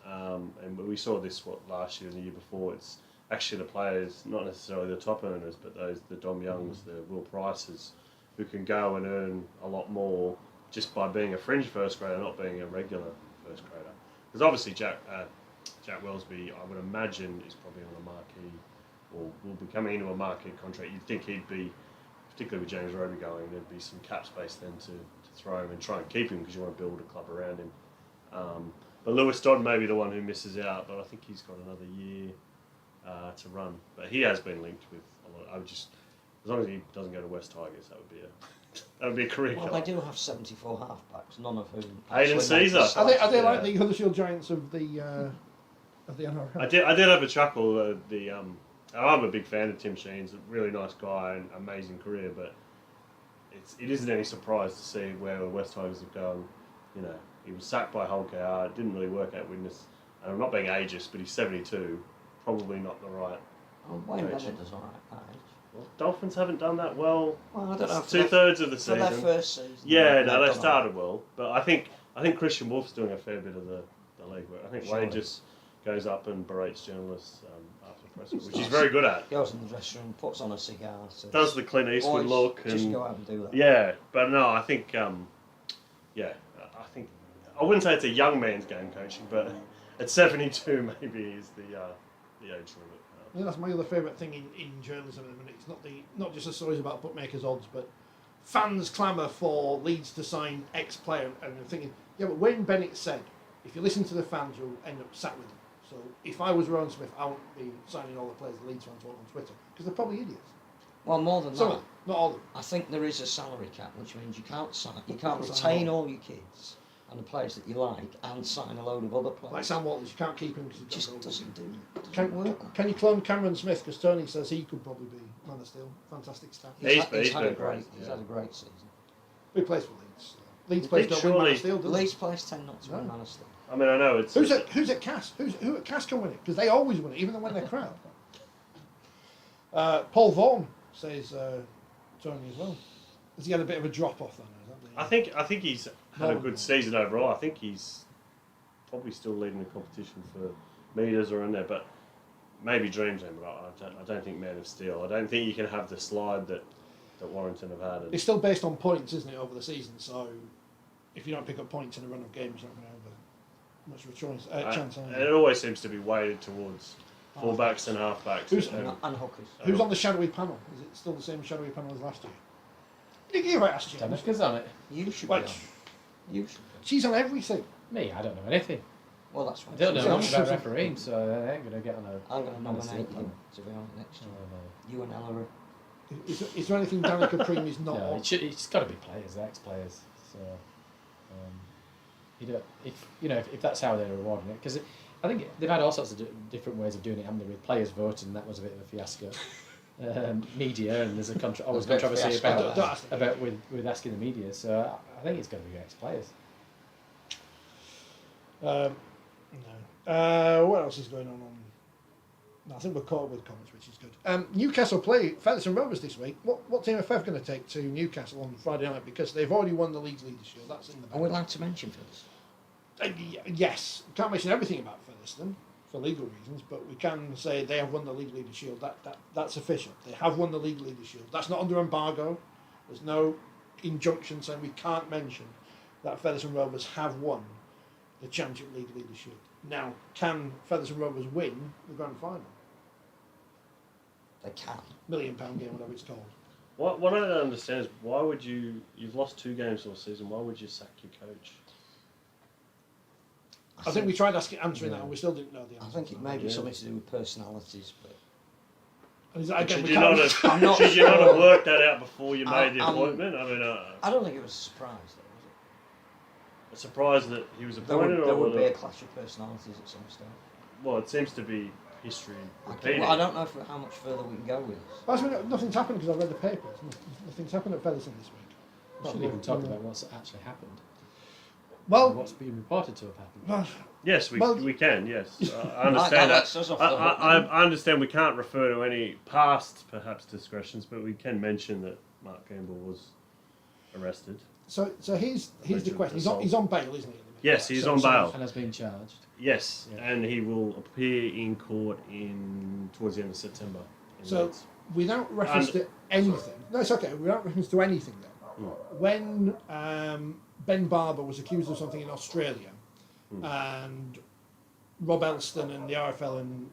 S3: and we saw this last year and the year before. It's actually the players, not necessarily the top earners, but the Dom Youngs, the Will Prices, who can go and earn a lot more just by being a fringe first grader, not being a regular first grader. Because obviously Jack Wellesby, I would imagine, is probably on a marquee, or will be coming into a marquee contract. You'd think he'd be, particularly with James Roby going, there'd be some cap space then to throw him and try and keep him because you want to build a club around him. But Lewis Dodd may be the one who misses out, but I think he's got another year to run. But he has been linked with a lot. I would just, as long as he doesn't go to West Tigers, that would be a career killer.
S2: Well, they do have 74 halfbacks, none of whom.
S3: Hayden Caesar.
S1: Are they like the Huddersfield Giants of the NRL?
S3: I did have a chuckle. I'm a big fan of Tim Sheen's a really nice guy and amazing career, but it isn't any surprise to see where the West Tigers have gone. You know, he was sacked by Holker. It didn't really work out with this. And I'm not being ageist, but he's 72. Probably not the right.
S2: Oh, Wayne Bennett does all right at that age.
S3: Well, Dolphins haven't done that well.
S2: Well, I don't know.
S3: Two-thirds of the
S2: For
S3: season.
S2: their first season.
S3: Yeah, no, they started well, but I think Christian Wolf's doing a fair bit of the league work. I think Wayne just goes up and berates journalists after press, which he's very good at.
S2: Goes in the dressing room, puts on a cigar. Says,
S3: Does the Clint Eastwood look? And,
S2: just go out and do that.
S3: Yeah, but no, I think, I wouldn't say it's a young man's game coaching, but at 72 maybe is the age limit.
S1: I think that's my other favourite thing in journalism at the minute. It's not just the stories about bookmakers' odds, but fans clamour for Leeds to sign X player, and I'm thinking, yeah, but Wayne Bennett said, if you listen to the fans, you'll end up sat with them. So if I was Rowan Smith, I wouldn't be signing all the players the Leeds fans want on Twitter, because they're probably idiots.
S2: Well, more than
S1: Some
S2: that,
S1: of them, not all of them.
S2: I think there is a salary cap, which means you can't retain all your kids and the players that you like, and sign a load of other players.
S1: Like Sam Walters, you can't keep him because
S2: It just doesn't work.
S1: Can you clone Cameron Smith? Because Tony says he could probably be Man of Steel. Fantastic stuff.
S2: He's had a great season.
S1: Who plays for Leeds? Leeds players don't win Man of Steel, do they?
S2: Leeds players tend not to win Man of Steel.
S3: I mean, I know it's...
S1: Who's at Cass? Who at Cass can win it? Because they always win it, even when they're crap. Paul Vaughan says Tony as well. Has he had a bit of a drop off then?
S3: I think he's had a good season overall. I think he's probably still leading the competition for meters or in there, but maybe dreams him. But I don't think Man of Steel. I don't think you can have the slide that Warrington have had.
S1: It's still based on points, isn't it, over the season? So if you don't pick up points in a run of games, you're not going to have much of a chance.
S3: And it always seems to be weighted towards fullbacks and halfbacks.
S2: And hookers.
S1: Who's on the shadowy panel? Is it still the same shadowy panel as last year? You might ask James.
S4: Danica's on it.
S2: You should be on. You should be.
S1: She's on everything.
S4: Me, I don't know anything.
S2: Well, that's right.
S4: I don't know much about refereeing, so I ain't going to get on a...
S2: I'm going to nominate
S4: Steel
S2: you
S4: panel.
S2: to be on it next year.
S4: No.
S2: You and Ella.
S1: Is there anything Danica Preem is not
S4: No,
S1: on?
S4: it's got to be players, ex-players. So, you know, if that's how they're rewarding it, because I think they've had all sorts of different ways of doing it, haven't they? With players voting, that was a bit of a fiasco. Media, and there's always controversy about with asking the media. So I think it's going to be ex-players.
S1: No. What else is going on? No, I think we're caught up with comments, which is good. Newcastle play Featherstone Rovers this week. What team are Fev going to take to Newcastle on Friday night? Because they've already won the league's leadership. That's in the
S2: Are we allowed to mention this?
S1: Yes. We can't mention everything about Featherstone for legal reasons, but we can say they have won the League Leader Shield. That's official. They have won the League Leader Shield. That's not under embargo. There's no injunction saying we can't mention that Featherstone Rovers have won the Championship League Leader Shield. Now, can Featherstone Rovers win the grand final?
S2: They can.
S1: £1 million game, whatever it's called.
S3: What I don't understand is why would you've lost 2 games all season, why would you sack your coach?
S1: I think we tried answering that and we still didn't know the answer.
S2: I think it may be something to do with personalities, but...
S1: And is that, again,
S3: Should you not have worked that out before you made the appointment? I mean,
S2: I don't think it was a surprise, though, was it?
S3: a surprise that he was appointed,
S2: there would be a clash of personalities at some stage.
S3: Well, it seems to be history
S2: I
S3: repeating.
S2: don't know how much further we can go with this.
S1: Well, nothing's happened because I read the papers. Nothing's happened at Featherstone this week.
S4: We should even talk about what's actually happened.
S1: Well,
S4: what's being reported to have happened.
S1: Well,
S3: Yes, we can. Yes, I understand that. I understand we can't refer to any past, perhaps, discretions, but we can mention that Mark Campbell was arrested.
S1: So here's the question. He's on bail, isn't he, at the
S3: Yes, he's
S1: So-
S3: on
S1: so-
S3: bail.
S4: And has been charged.
S3: Yes,
S4: Yeah.
S3: and he will appear in court towards the end of September. in
S1: So,
S3: Leeds.
S1: without reference
S3: And-
S1: to anything, no, it's okay. Without reference to anything, then, when Ben Barber was accused of something in Australia, and Rob Elston and the RFL and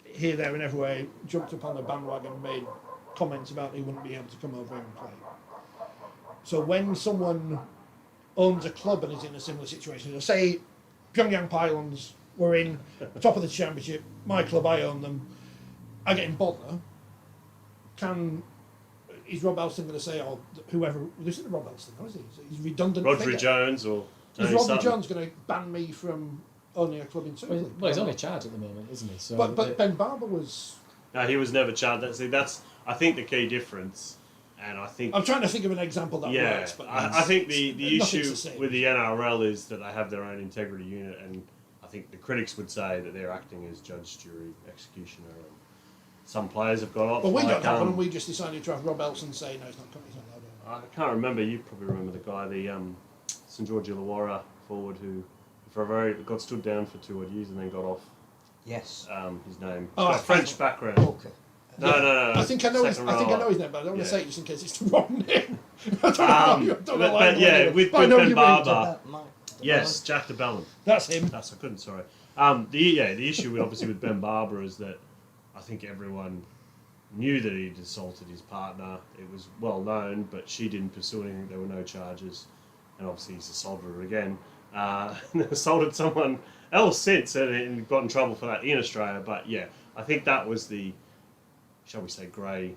S1: here, there, and everywhere jumped upon the bandwagon and made comments about he wouldn't be able to come over here and play. So when someone owns a club and is in a similar situation, so say Pyongyang Pylons were in the top of the championship, my club, I own them, I get in bother, is Rob Elston going to say, or whoever, this isn't Rob Elston, is he? He's redundant
S3: Rodri
S1: figure.
S3: Jones or
S1: Is
S3: Tony
S1: Rodri
S3: Sutton.
S1: Jones going to ban me from owning a club in Super League?
S4: Well, he's only charged at the moment, isn't he? So
S1: But Ben Barber was...
S3: No, he was never charged. That's I think the key difference, and I think
S1: I'm trying to think of an example that
S3: yeah,
S1: works, but
S3: I think the
S1: nothing's
S3: issue
S1: the same.
S3: with the NRL is that they have their own integrity unit, and I think the critics would say that they're acting as judge, jury, executioner. And some players have got off.
S1: But we
S3: like,
S1: don't have one, and we just decided to have Rob Elson say, no, he's not allowed.
S3: I can't remember. You probably remember the guy, the St George Illawarra forward who, got stood down for 2 odd years and then got off.
S2: Yes.
S3: His name.
S1: Oh,
S3: He's got a French
S1: I-
S3: background.
S2: Booker.
S3: No.
S1: I think I know his
S3: second
S1: name, but I don't want to
S3: Yeah.
S1: say it just in case it's the wrong name. I don't know. I don't know
S3: but
S1: why I'm
S3: yeah,
S1: lying.
S3: with
S1: But I know
S3: Ben
S1: you mean.
S3: Barber. Yes, Jack de Bellin.
S1: That's him.
S3: I couldn't. Sorry. The issue obviously with Ben Barber is that I think everyone knew that he'd assaulted his partner. It was well known, but she didn't pursue anything. There were no charges, and obviously he's assaulted her again. Assaulted someone else since, and got in trouble for that in Australia. But yeah, I think that was the, shall we say, grey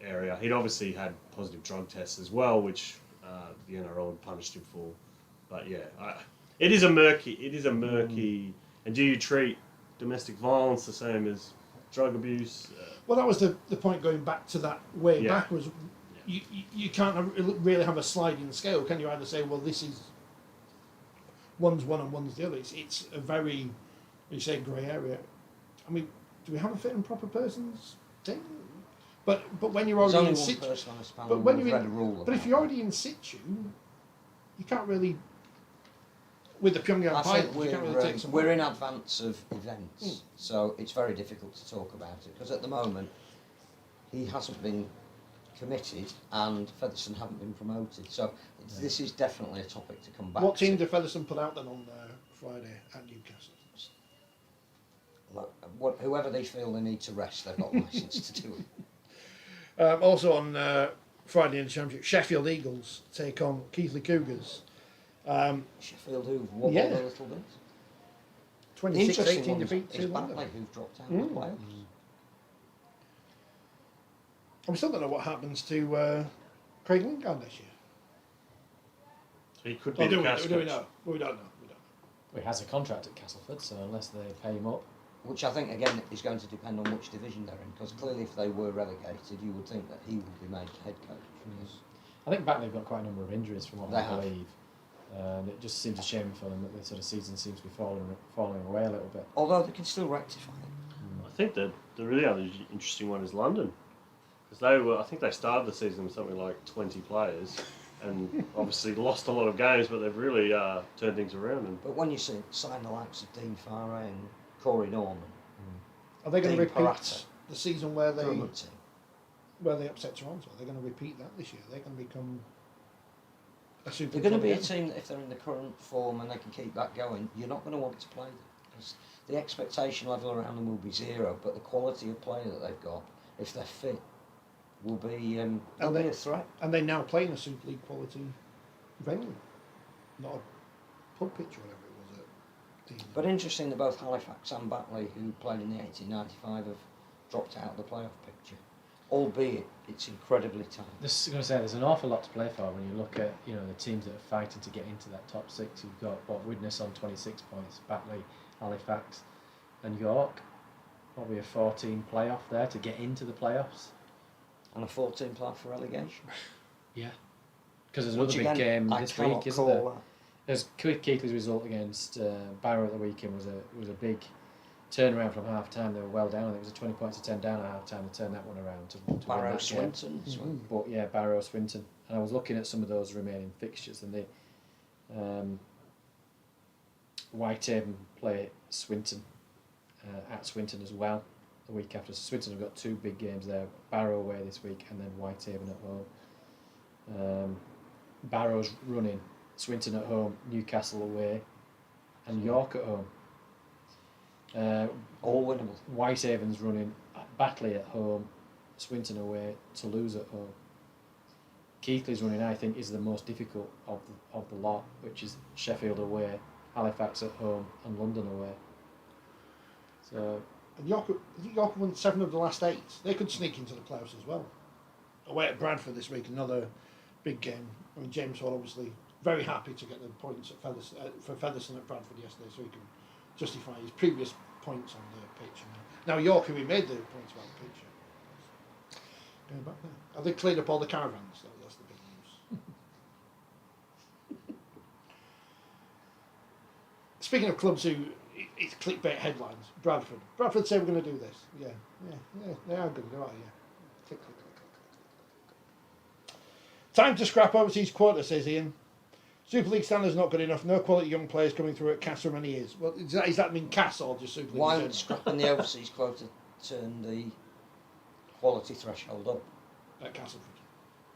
S3: area. He'd obviously had positive drug tests as well, which the NRL had punished him for. But yeah, it is a murky. And do you treat domestic violence the same as drug abuse?
S1: Well, that was the point going back to that way
S3: Yeah.
S1: back was you can't really have a sliding scale, can you? Either say, well, this is one's one and one's the other. It's a very, you say, grey area. I mean, do we have a fit and proper persons thing? But when you're
S2: There's
S1: already
S2: only
S1: in
S2: one
S1: situ,
S2: person on this panel
S1: but when
S2: who's
S1: you're
S2: read a rule
S1: but if
S2: about
S1: you're
S2: that.
S1: already in situ, you can't really. With the Pyongyang
S2: I
S1: Pilots,
S2: think
S1: you can't really take someone.
S2: we're in advance of events, so it's very difficult to talk about it because at the moment he hasn't been committed and Featherstone haven't been promoted. So this is definitely a topic to come back
S1: What team
S2: to.
S1: did Featherstone put out then on Friday at Newcastle?
S2: Whoever they feel they need to rest, they've got licence to do it.
S1: Also on Friday in the Championship, Sheffield Eagles take on Keighley Cougars.
S2: Sheffield who've wobbled
S1: Yeah.
S2: a little bit. The
S1: 26-18
S2: interesting one
S1: defeat
S2: is
S1: to
S2: Batley
S1: London.
S2: who've dropped out of the playoffs.
S1: And we still don't know what happens to Craig Lingard this year.
S3: He could be
S1: Or
S3: the
S1: do we know?
S3: cash
S1: Well, we
S3: coach.
S1: don't know.
S4: Well, he has a contract at Castleford, so unless they pay him up.
S2: Which I think again is going to depend on which division they're in, because clearly if they were relegated, you would think that he would be made head coach. Because
S4: I think Batley have got quite a number of injuries from what
S2: They
S4: I
S2: have.
S4: believe. And it just seems a shame for them that the sort of season seems to be falling away a little bit.
S2: although they can still rectify it.
S3: I think the really other interesting one is London, because I think they started the season with something like 20 players, and obviously lost a lot of games, but they've really turned things around. And
S2: But when you sign the likes of Dean Farray and Corey Norman,
S1: Are they going to
S2: Dean
S1: repeat
S2: Parata.
S1: the season where
S2: they're a good team.
S1: upset Toronto? Are they going to repeat that this year? They're going to become a super.
S2: They're going to
S1: club
S2: be a
S1: again?
S2: team that if they're in the current form and they can keep that going, you're not going to want to play them. Because the expectation level around them will be zero, but the quality of player that they've got, if they're fit, will be, they'll be a threat.
S1: And they now play in a Super League quality venue, not a pub pitch or whatever it was at Dean.
S2: But interesting that both Halifax and Batley, who played in the 1895, have dropped out of the playoff picture. Albeit it's incredibly tight.
S4: There's an awful lot to play for when you look at the teams that are fighting to get into that top six. You've got Widnes on 26 points, Batley, Halifax, and York. Probably a 14 playoff there to get into the playoffs.
S2: And a 14 player for relegation.
S4: Yeah, because there's
S2: Which
S4: another big
S2: again,
S4: game
S2: I
S4: this
S2: cannot
S4: week, isn't
S2: call
S4: there?
S2: that.
S4: There's Keighley's result against Barrow at the weekend was a big turnaround from half time. They were well down. I think it was a 20 points to 10 down at half time. They turned that one around to win
S2: Barrow
S4: that game.
S2: Swinton.
S4: But yeah, Barrow Swinton. And I was looking at some of those remaining fixtures, and Whitehaven play Swinton at Swinton as well the week after. So Swinton have got 2 big games there, Barrow away this week and then Whitehaven at home. Barrow's running, Swinton at home, Newcastle away and York at home.
S2: All winnable.
S4: Whitehaven's running, Batley at home, Swinton away, Toulouse at home. Keighley's running, I think, is the most difficult of the lot, which is Sheffield away, Halifax at home, and London away. So,
S1: And York, I think York won 7 of the last 8. They could sneak into the playoffs as well. Away at Bradford this week, another big game. I mean, James Hall obviously very happy to get the points at for Featherstone at Bradford yesterday, so he can justify his previous points on the pitch. Now York, who we made the points about the pitch. Going back there. Have they cleared up all the caravans? That's the big news. Speaking of clubs who it's clickbait headlines, Bradford. Bradford say we're going to do this. Yeah, they are going to do it. Yeah. Click, click, click, click, click, click. Time to scrap overseas quota, says Ian. Super League standards not good enough. No quality young players coming through at CAS for many years. Well, does that mean CAS or just Super League?
S2: Why would scrapping the overseas quota turn the quality threshold up?
S1: At Castleford.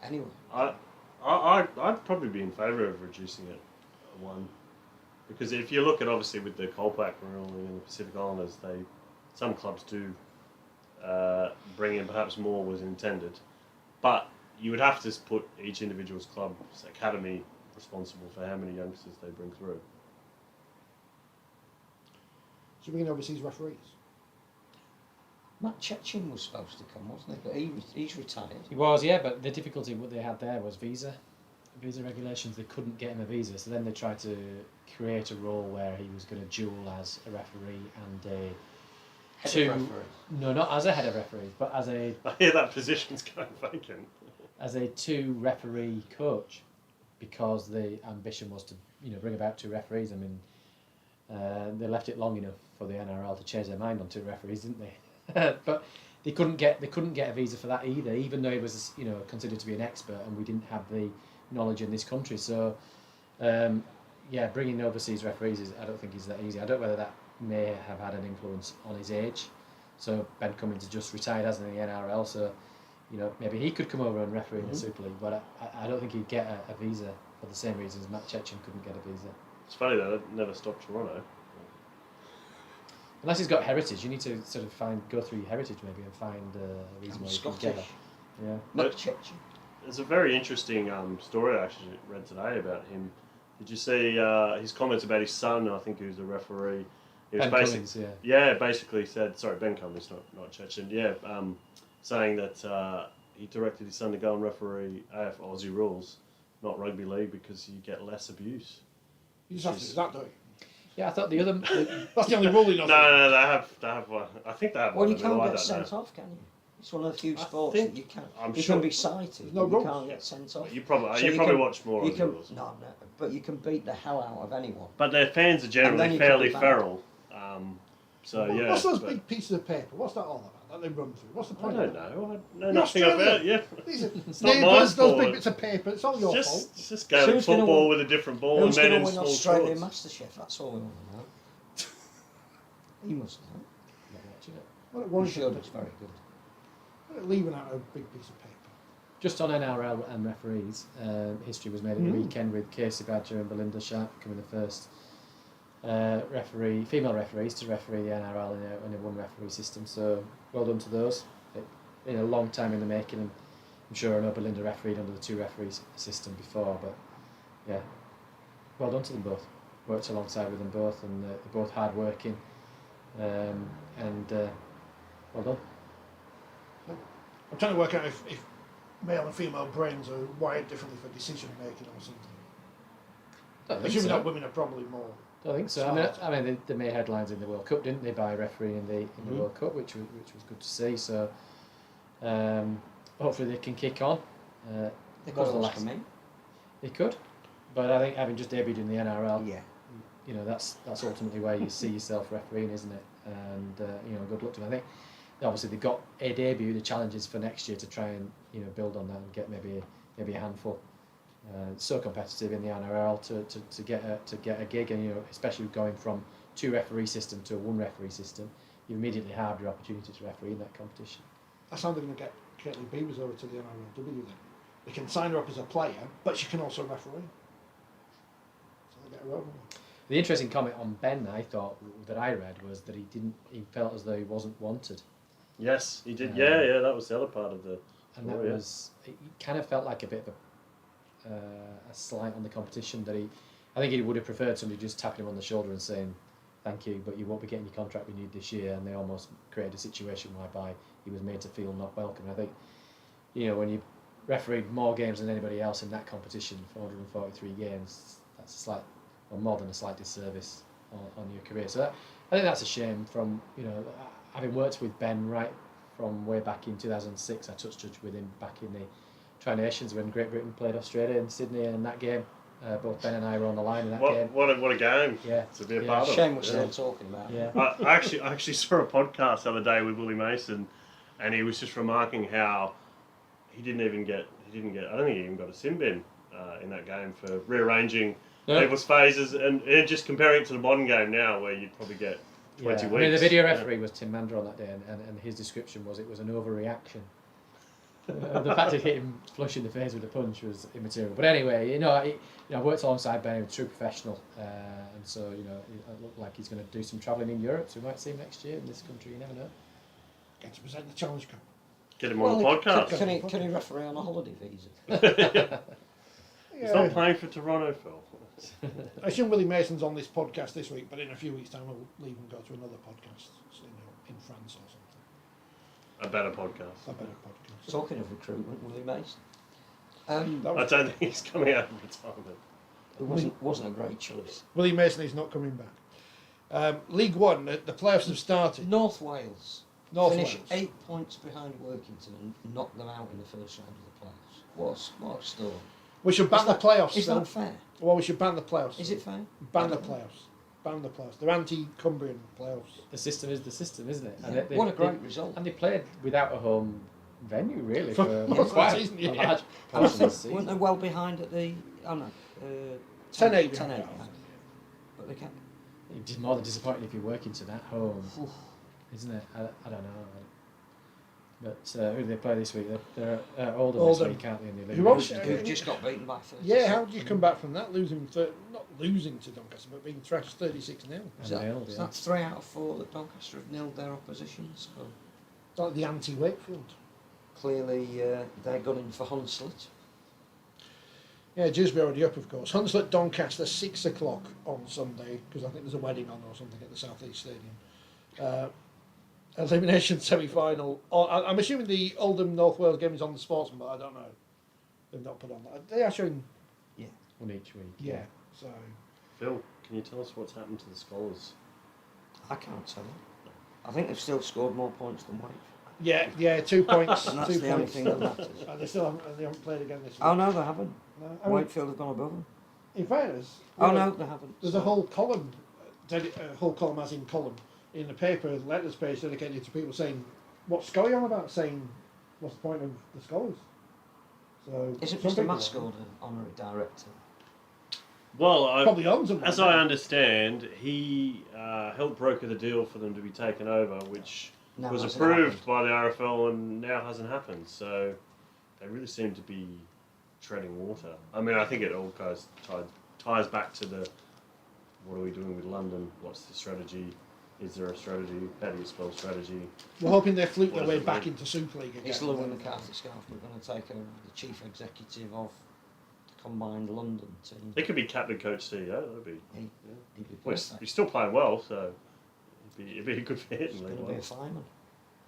S2: Anyway.
S3: I'd probably be in favour of reducing it to 1. Because if you look at, obviously, with the Colpack ruling in the Pacific Islanders, some clubs do bring in perhaps more was intended. But you would have to put each individual's club's academy responsible for how many youngsters they bring through.
S1: So we're going overseas referees.
S2: Matt Chechen was supposed to come, wasn't he? But he's retired.
S4: he was, yeah, but the difficulty what they had there was visa regulations. They couldn't get him a visa, so then they tried to create a role where he was going to dual as a referee and a
S2: Head of referee.
S4: No, not as a head of referees, but as a
S3: I hear that position's going vacant.
S4: as a 2 referee coach, because the ambition was to bring about 2 referees. I mean, they left it long enough for the NRL to change their mind on 2 referees, didn't they? But they couldn't get a visa for that either, even though he was considered to be an expert, and we didn't have the knowledge in this country. So bringing overseas referees I don't think is that easy. I don't know whether that may have had an influence on his age. So Ben Cummins has just retired, hasn't he, in the NRL, so maybe he could come over and referee in the Super League, but I don't think he'd get a visa for the same reasons Matt Chechen couldn't get a visa.
S3: It's funny though, that never stopped Toronto.
S4: Unless he's got heritage, you need to sort of go through your heritage maybe and find a reason why you can get it. Yeah.
S2: Matt Chechen.
S3: There's a very interesting story I actually read today about him. Did you see his comments about his son? I think he was a referee. He was
S4: Ben Cummins, yeah.
S3: Yeah, basically said, sorry, Ben Cummins, not Chechen. Yeah, saying that he directed his son to go and referee AF Aussie rules, not rugby league, because you get less abuse.
S1: You just have to do that, don't you?
S4: Yeah, I thought the other...
S1: That's the only rule he knows.
S3: No, they have one. I think they have
S2: Well,
S3: one.
S2: you can't
S3: I
S2: get
S3: don't
S2: sent
S3: know.
S2: off, can you? It's one of the few
S3: I
S2: sports
S3: think-
S2: that you can't.
S3: I'm
S2: You
S3: sure-
S2: can be cited,
S1: no
S2: but you
S1: rules.
S2: can't get sent off.
S3: You probably
S2: So
S3: you
S2: you
S3: probably
S2: can-
S3: watch more
S2: You
S3: Aussie
S2: can,
S3: rules.
S2: no, but you can beat the hell out of anyone.
S3: But their fans are
S2: And then
S3: generally
S2: you can
S3: fairly
S2: be banned.
S3: feral. So yeah.
S1: What's those
S3: but-
S1: big pieces of paper? What's that all about? That they run through? What's the
S3: I
S1: point?
S3: don't
S1: of that?
S3: know. I know
S1: You're
S3: nothing
S1: Australian.
S3: about it. Yeah.
S1: These are
S3: It's not my
S1: neighbours, those
S3: sport.
S1: big bits of paper. It's all your fault.
S3: Just Gaelic
S2: Who's gonna
S3: football
S2: win-
S3: with a different ball
S2: Who's
S3: and men
S2: going
S3: in
S2: to win
S3: small
S2: Australian
S3: shorts.
S2: MasterChef? That's all we want to know. He must know.
S4: Not watching it.
S1: Well, it
S2: I'm
S1: worries
S2: sure
S1: me.
S2: it's very good.
S1: Leaving out a big piece of paper.
S4: Just on NRL and referees, history was made at the weekend with Casey Badger and Belinda Sharp becoming the first female referees to referee the NRL in a one referee system. So well done to those. It's been a long time in the making, and I'm sure I know Belinda refereed under the 2 referees system before, but yeah, well done to them both. Worked alongside with them both, and they're both hard working, and well done.
S1: I'm trying to work out if male and female brains are wired differently for decision making or something.
S4: Don't think
S1: Assuming
S4: so.
S1: that women are probably more.
S4: Don't think so. I mean, they made headlines in the World Cup, didn't they, by refereeing in the World Cup, which was good to see. So hopefully they can kick on.
S2: They could always come in.
S4: They could, but I think having just debuted in the NRL,
S2: Yeah.
S4: that's ultimately where you see yourself refereeing, isn't it? And good luck to them. I think obviously they've got a debut. The challenge is for next year to try and build on that and get maybe a handful It's so competitive in the NRL to get a gig, and especially going from 2 referee system to a 1 referee system, you immediately have your opportunity to referee in that competition.
S1: That's how they're going to get Caitlin Beavers over to the NRLW then. They can sign her up as a player, but she can also referee. So they get her over.
S4: The interesting comment on Ben, I thought, that I read, was that he felt as though he wasn't wanted.
S3: Yes, he did. Yeah, that was the other part of the
S4: And that was, it kind of felt like a bit of a slight on the competition, that I think he would have preferred somebody just tapping him on the shoulder and saying, thank you, but you won't be getting your contract renewed this year, and they almost created a situation whereby he was made to feel not welcome. I think, when you refereed more games than anybody else in that competition, 443 games, that's more than a slight disservice on your career. So I think that's a shame. From having worked with Ben right from way back in 2006, I touched touch with him back in the Tri-Nations when Great Britain played Australia in Sydney, and that game, both Ben and I were on the line in that game.
S3: What a game!
S4: Yeah,
S3: to be a part of.
S2: Shame we're still talking about.
S4: Yeah.
S3: I actually saw a podcast the other day with Willie Mason, and he was just remarking how he didn't get. I don't think he even got a sin bin in that game for rearranging people's phases, and just comparing it to the modern game now, where you'd probably get 20 weeks.
S4: I mean, the video referee was Tim Mandra on that day, and his description was it was an overreaction. The fact of hit him flush in the face with a punch was immaterial. But anyway, I worked alongside Ben, he was a true professional, and so it looked like he's going to do some travelling in Europe, so we might see him next year in this country. You never know.
S1: Get to present the Challenge Cup.
S3: Get him on the podcast.
S2: Can he referee on a holiday visa?
S3: He's not playing for Toronto, Phil.
S1: I assume Willie Mason's on this podcast this week, but in a few weeks' time we'll leave and go to another podcast, in France or something.
S3: A better podcast.
S2: Talking of recruitment, Willie Mason.
S3: I don't think he's coming out of retirement.
S2: It wasn't a great choice.
S1: Willie Mason is not coming back. League One, the playoffs have started.
S2: North Wales finished 8 points behind Workington and knocked them out in the first round of the playoffs. What a story.
S1: We should ban the playoffs.
S2: Is that fair?
S1: Well, we should ban the playoffs.
S2: Is it fair?
S1: Ban the playoffs. They're anti-Cumbrian playoffs.
S4: The system is the system, isn't it?
S2: Yeah. What a great result.
S4: And they played without a home venue, really,
S1: For
S4: for
S1: most of the
S4: quite
S1: season,
S4: a
S1: yeah.
S4: large portion of the season.
S2: Weren't they well behind at the...
S1: 10-8
S2: 10-8. But they can't...
S4: It's more than disappointing if you're working to that home, isn't it? I don't know. But who do they play this week? They're Oldham this week, can't they? In the elimination?
S2: Who've just got beaten by 30.
S1: Yeah, how do you come back from that? Not losing to Doncaster, but being thrashed 36-0.
S2: Is that 3 out of 4 that Doncaster have nilled their oppositions? So
S1: It's like the anti-Wakefield.
S2: clearly, they're gunning for Hunslet.
S1: Yeah, Dewsbury already up, of course. Hunslet Doncaster, 6 o'clock on Sunday, because I think there's a wedding on or something at the South East Stadium. Elimination semi-final. I'm assuming the Oldham North Wales game is on the Sportsman, but I don't know. They've not put on that. They are showing.
S2: Yeah.
S4: One each week.
S1: Yeah. So.
S3: Phil, can you tell us what's happened to the Scholars?
S2: I can't tell you. I think they've still scored more points than Wake.
S1: Yeah, 2 points.
S2: And that's
S1: 2
S2: the only
S1: points.
S2: thing that matters.
S1: And they haven't played again this week.
S2: Oh no, they haven't.
S1: No, I mean,
S2: Wakefield have gone above them.
S1: in fairness.
S2: Oh no, they haven't.
S1: There's a whole column, as in column, in the paper, letters page dedicated to people saying, what's Scully on about? Saying, what's the point of the Scholars? So
S2: Isn't
S1: some
S2: Mr.
S1: people-
S2: Mascord an honorary director?
S3: Well,
S1: Probably owns them.
S3: as I understand, he helped broker the deal for them to be taken over, which
S2: Now
S3: was
S2: hasn't
S3: approved
S2: happened.
S3: by the RFL and now hasn't happened. So they really seem to be treading water. I mean, I think it all ties back to the what are we doing with London? What's the strategy? Is there a strategy? How do you spell strategy?
S1: We're hoping they fluke their
S3: What
S1: way
S3: does it
S1: back
S3: mean?
S1: into Super League again.
S2: It's Llewellyn McCarthy Scarf. We're going to take over the chief executive of the combined London team.
S3: It could be captain, coach, CEO. That'd be.
S2: He'd be
S3: Well,
S2: perfect.
S3: he's still playing well, so it'd be a good fit
S2: He's
S3: in
S2: going
S3: League
S2: to be
S3: One.
S2: a fireman.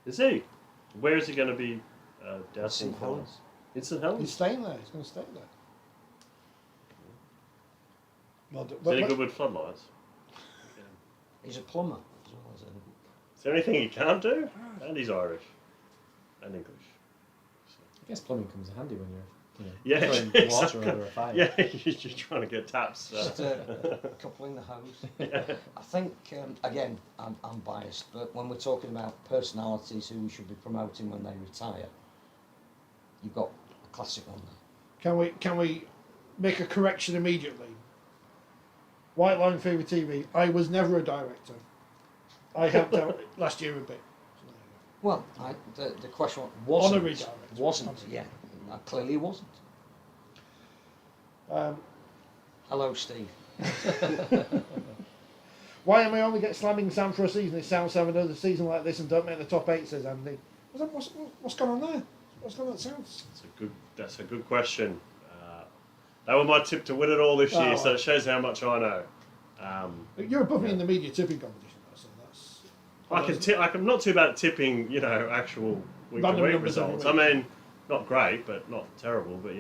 S3: Is he? Where is he going to be? Doubting
S2: St Helens.
S3: In St
S1: He's
S3: Helens.
S1: staying there. He's going to stay there. Well,
S3: Is he good with floodlights?
S2: He's a plumber as well as a...
S3: Is there anything he can't do? And he's Irish and English.
S4: I guess plumbing comes in handy when you're
S3: Yeah,
S4: throwing
S3: exactly.
S4: water over a fire.
S3: Yeah, you're trying to get taps.
S2: Just a couple in the hose. I think, again, I'm biased, but when we're talking about personalities who we should be promoting when they retire, you've got a classic one there.
S1: Can we make a correction immediately. White Line Fever TV. I was never a director. I helped out last year a bit. So
S2: Well, the question wasn't.
S1: Honorary director.
S2: Wasn't, yeah. Clearly wasn't. Hello, Steve.
S1: Why am I only get slamming Sam for a season? It sounds to have another season like this and don't make the top 8, says Andy. What's going on there? What's going on at Sounds?
S3: That's a good question. They were my tip to win it all this year, so it shows how much I know.
S1: You're above me in the media tipping competition, though, so that's.
S3: I'm not too bad at tipping, actual week-to-week results. I mean, not great, but not terrible. But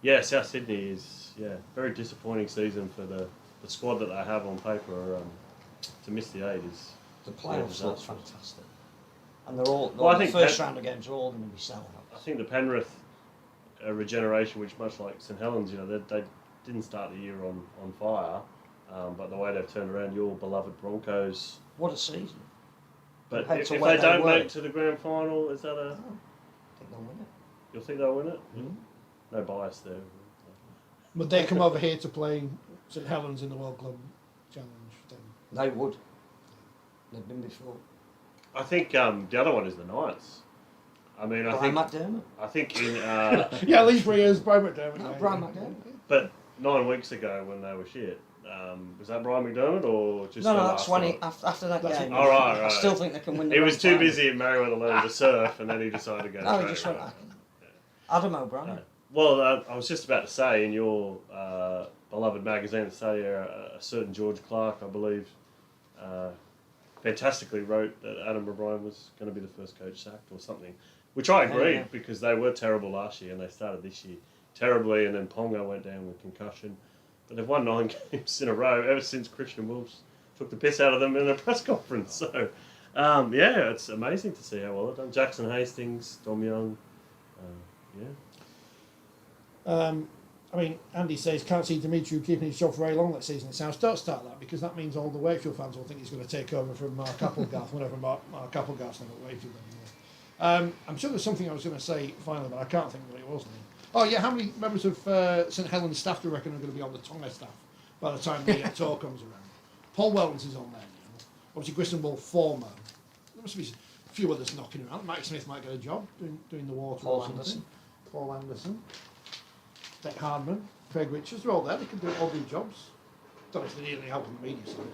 S3: yeah, South Sydney is very disappointing season for the squad that they have on paper. To miss the 8 is
S2: the playoffs look fantastic, and they're all.
S3: I
S2: the
S3: think
S2: first round of games are all going to be sellouts.
S3: I think the Penrith regeneration, which much like St Helens, they didn't start the year on fire, but the way they've turned around your beloved Broncos.
S2: What a season!
S3: But
S2: Compared
S3: if
S2: to
S3: they
S2: where
S3: don't
S2: were.
S3: make it to the grand final, is that a?
S2: I think they'll win it.
S3: You'll think they'll win it?
S2: Mm.
S3: No bias there.
S1: Would they come over here to play St Helens in the World Club Challenge? Then?
S2: They would. They've been before.
S3: I think the other one is the Knights. I mean,
S2: Brian McDermott.
S3: I think in
S1: Yeah, at least 3 years, Brian McDermott.
S2: No,
S1: yeah.
S2: Brian McDermott.
S3: but 9 weeks ago when they were shit, was that Brian McDermott or just
S2: No,
S3: the
S2: that's
S3: last
S2: when
S3: one?
S2: after that
S1: That's
S2: game.
S1: it.
S3: Oh, right.
S2: I still think they can win. The
S3: He was
S2: grand
S3: too
S2: final.
S3: busy in Merriweather learning to surf, and then he decided to go.
S2: No, he
S3: straight
S2: just went
S3: away.
S2: back. Adam O'Brien.
S3: No. Well, I was just about to say in your beloved magazine, a certain George Clark, I believe, fantastically wrote that Adam O'Brien was going to be the first coach sacked or something, which I agreed
S2: Yeah.
S3: because they were terrible last year and they started this year terribly, and then Ponga went down with concussion. But they've won 9 games in a row ever since Christian Wolves took the piss out of them in a press conference. So, it's amazing to see how well they've done. Jackson Hastings, Dom Young,
S1: I mean, Andy says, can't see Dimitri keeping his job for very long that season. It sounds, don't start that, because that means all the Wakefield fans will think he's going to take over from Mark Applegarth whenever Mark Applegarth's not at Wakefield anymore. I'm sure there's something I was going to say finally, but I can't think what it was now. Oh yeah, how many members of St Helens staff do you reckon are going to be on the Tonga staff by the time the tour comes around? Paul Wellens is on there now. Obviously, Grissom Wolf, former. There must be a few others knocking around. Mike Smith might get a job doing the water.
S2: Paul Anderson.
S1: Paul Anderson. Dick Hardman, Craig Richards, they're all there. They can all do jobs. Don't know if they need any help on the media side.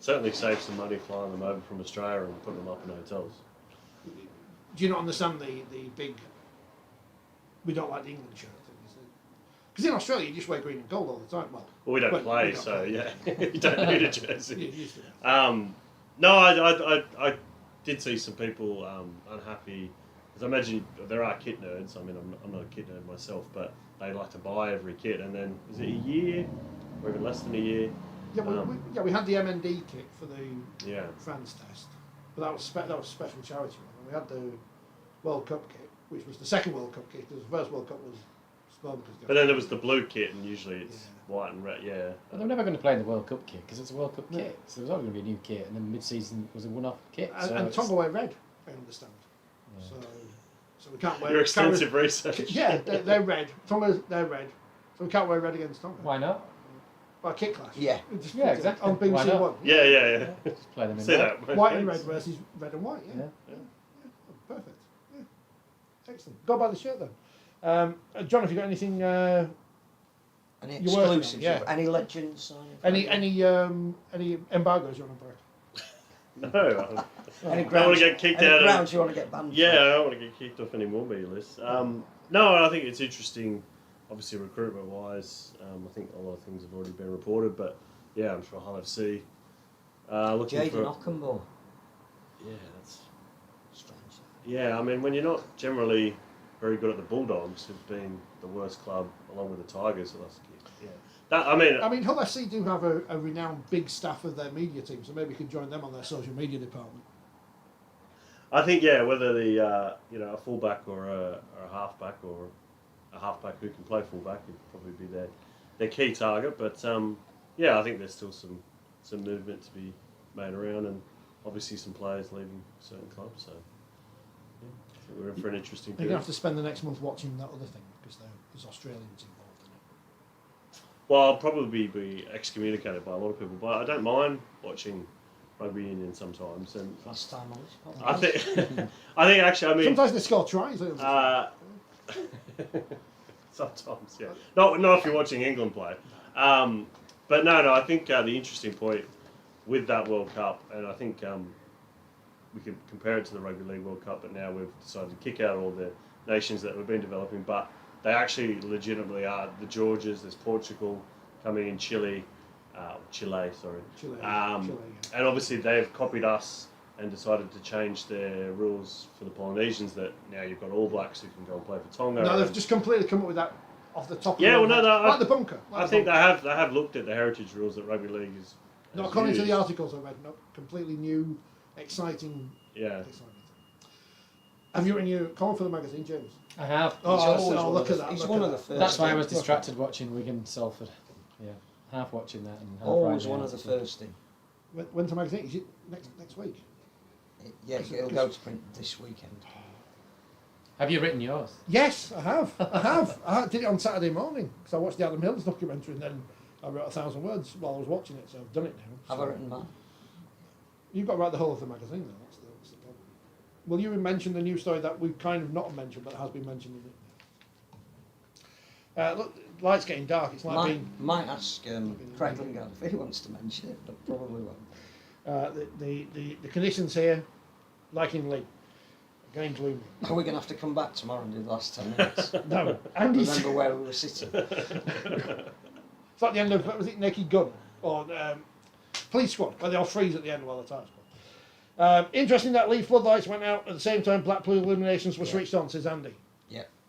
S3: certainly save some money flying them over from Australia and putting them up in hotels.
S1: Do you not understand the big? We don't like the England shirt thing, is it? Because in Australia you just wear green and gold all the time. Well,
S3: we don't play,
S1: we don't
S3: so
S1: play.
S3: yeah, you don't need a
S1: You
S3: jersey.
S1: used to.
S3: No, I did see some people unhappy. Because I imagine there are kit nerds. I mean, I'm not a kit nerd myself, but they like to buy every kit, and then is it a year or even less than a year?
S1: Yeah, we had the MND kit for the
S3: Yeah.
S1: France test, but that was a special charity one. And we had the World Cup kit, which was the second World Cup kit, because the first World Cup was Spartacus.
S3: But then there was the blue kit, and usually it's
S1: Yeah.
S3: white and red. Yeah.
S4: But they're never going to play in the World Cup kit because it's a World Cup
S1: No.
S4: kit. So there was always going to be a new kit, and then mid-season was a one-off kit. So
S1: And
S4: it's-
S1: Tonga wear red, I understand.
S4: Yeah.
S1: So we can't wear.
S3: Your
S1: can't wear-
S3: extensive research.
S1: Yeah, they're red. They're red. So we can't wear red against Tonga.
S4: Why not?
S1: Well, kit clash.
S2: Yeah.
S1: We just
S4: Yeah,
S1: put it
S4: exactly.
S1: On BBC
S4: Why not?
S1: One.
S3: Yeah.
S4: Just play them in
S3: See
S4: red.
S3: that?
S1: White and red versus red and white. Yeah.
S4: Yeah.
S1: Perfect. Yeah. Excellent. Go buy the shirt then. John, have you got anything?
S2: Any
S1: You're working on it,
S2: exclusives?
S1: yeah.
S2: Any legends?
S1: Any embargoes you want to break?
S3: No.
S2: Any
S3: I
S2: grounds,
S3: wanna get kicked
S2: any
S3: out of-
S2: grounds you want to get banned
S3: Yeah,
S2: from?
S3: I don't want to get kicked off any more media lists. No, I think it's interesting, obviously recruitment wise. I think a lot of things have already been reported, but yeah, I'm sure Hull FC looking
S2: Jaden
S3: for.
S2: Ockenbaugh.
S3: Yeah, that's.
S2: Strange.
S3: Yeah, I mean, when you're not generally very good at the Bulldogs, who've been the worst club along with the Tigers the last year. Yeah, that
S1: I mean, Hull FC do have a renowned big staff of their media team, so maybe we could join them on their social media department.
S3: I think whether the a fullback or a halfback or a halfback who can play fullback would probably be their key target. But I think there's still some movement to be made around, and obviously some players leaving certain clubs. So I think we're in for an interesting
S1: You're going
S3: period.
S1: to have to spend the next month watching that other thing, because there's Australians involved in it.
S3: Well, I'll probably be excommunicated by a lot of people, but I don't mind watching rugby union sometimes. And
S2: Last time on this podcast.
S3: I think, I think actually, I mean,
S1: Sometimes they score tries. Don't they?
S3: sometimes, yeah. Not if you're watching England play. But no, I think the interesting point with that World Cup, and I think we could compare it to the Rugby League World Cup, but now we've decided to kick out all the nations that we've been developing, but they actually legitimately are the Georgias, there's Portugal coming in, Chile, Chile,
S1: Chile,
S3: and obviously they've copied us and decided to change their rules for the Polynesians, that now you've got All Blacks who can go and play for Tonga.
S1: No, they've just completely come up with that off the top.
S3: Yeah,
S1: of
S3: well, no,
S1: like the bunker.
S3: I think they have looked at the heritage rules that Rugby League is.
S1: No, according to the articles I read, no, completely new, exciting.
S3: Yeah.
S1: Exciting. Have you written your column for the magazine, James?
S4: I have.
S1: Look at that.
S2: He's
S1: look
S2: one
S1: at
S2: of the
S1: that.
S2: first.
S4: That's why I was distracted watching Wigan Salford. Yeah, half watching that and half
S2: Always
S4: writing
S2: one
S4: out
S2: of the
S4: stuff.
S2: first thing.
S1: When's the magazine? Is it next week?
S2: Yeah, it'll go to print this weekend.
S4: Have you written yours?
S1: Yes, I have. I did it on Saturday morning because I watched the Adam Hills documentary and then I wrote 1,000 words while I was watching it. So I've done it now.
S2: Have I written mine?
S1: You've got to write the whole of the magazine, though. That's the problem. Will you mention the news story that we've kind of not mentioned, but has been mentioned in it? Look, the light's getting dark. It's like
S2: Might ask Craig Lingard if he wants to mention it, but probably won't.
S1: the conditions here, like in League, getting gloomy.
S2: Are we going to have to come back tomorrow and do the last 10 minutes?
S1: No, Andy's.
S2: Remember where we were sitting?
S1: It's like the end of, was it Naked Gun or Police Squad, where they all freeze at the end while the time's gone. Interesting that Leeds floodlights went out at the same time Blackpool illuminations were switched on, says Andy.
S2: Yeah.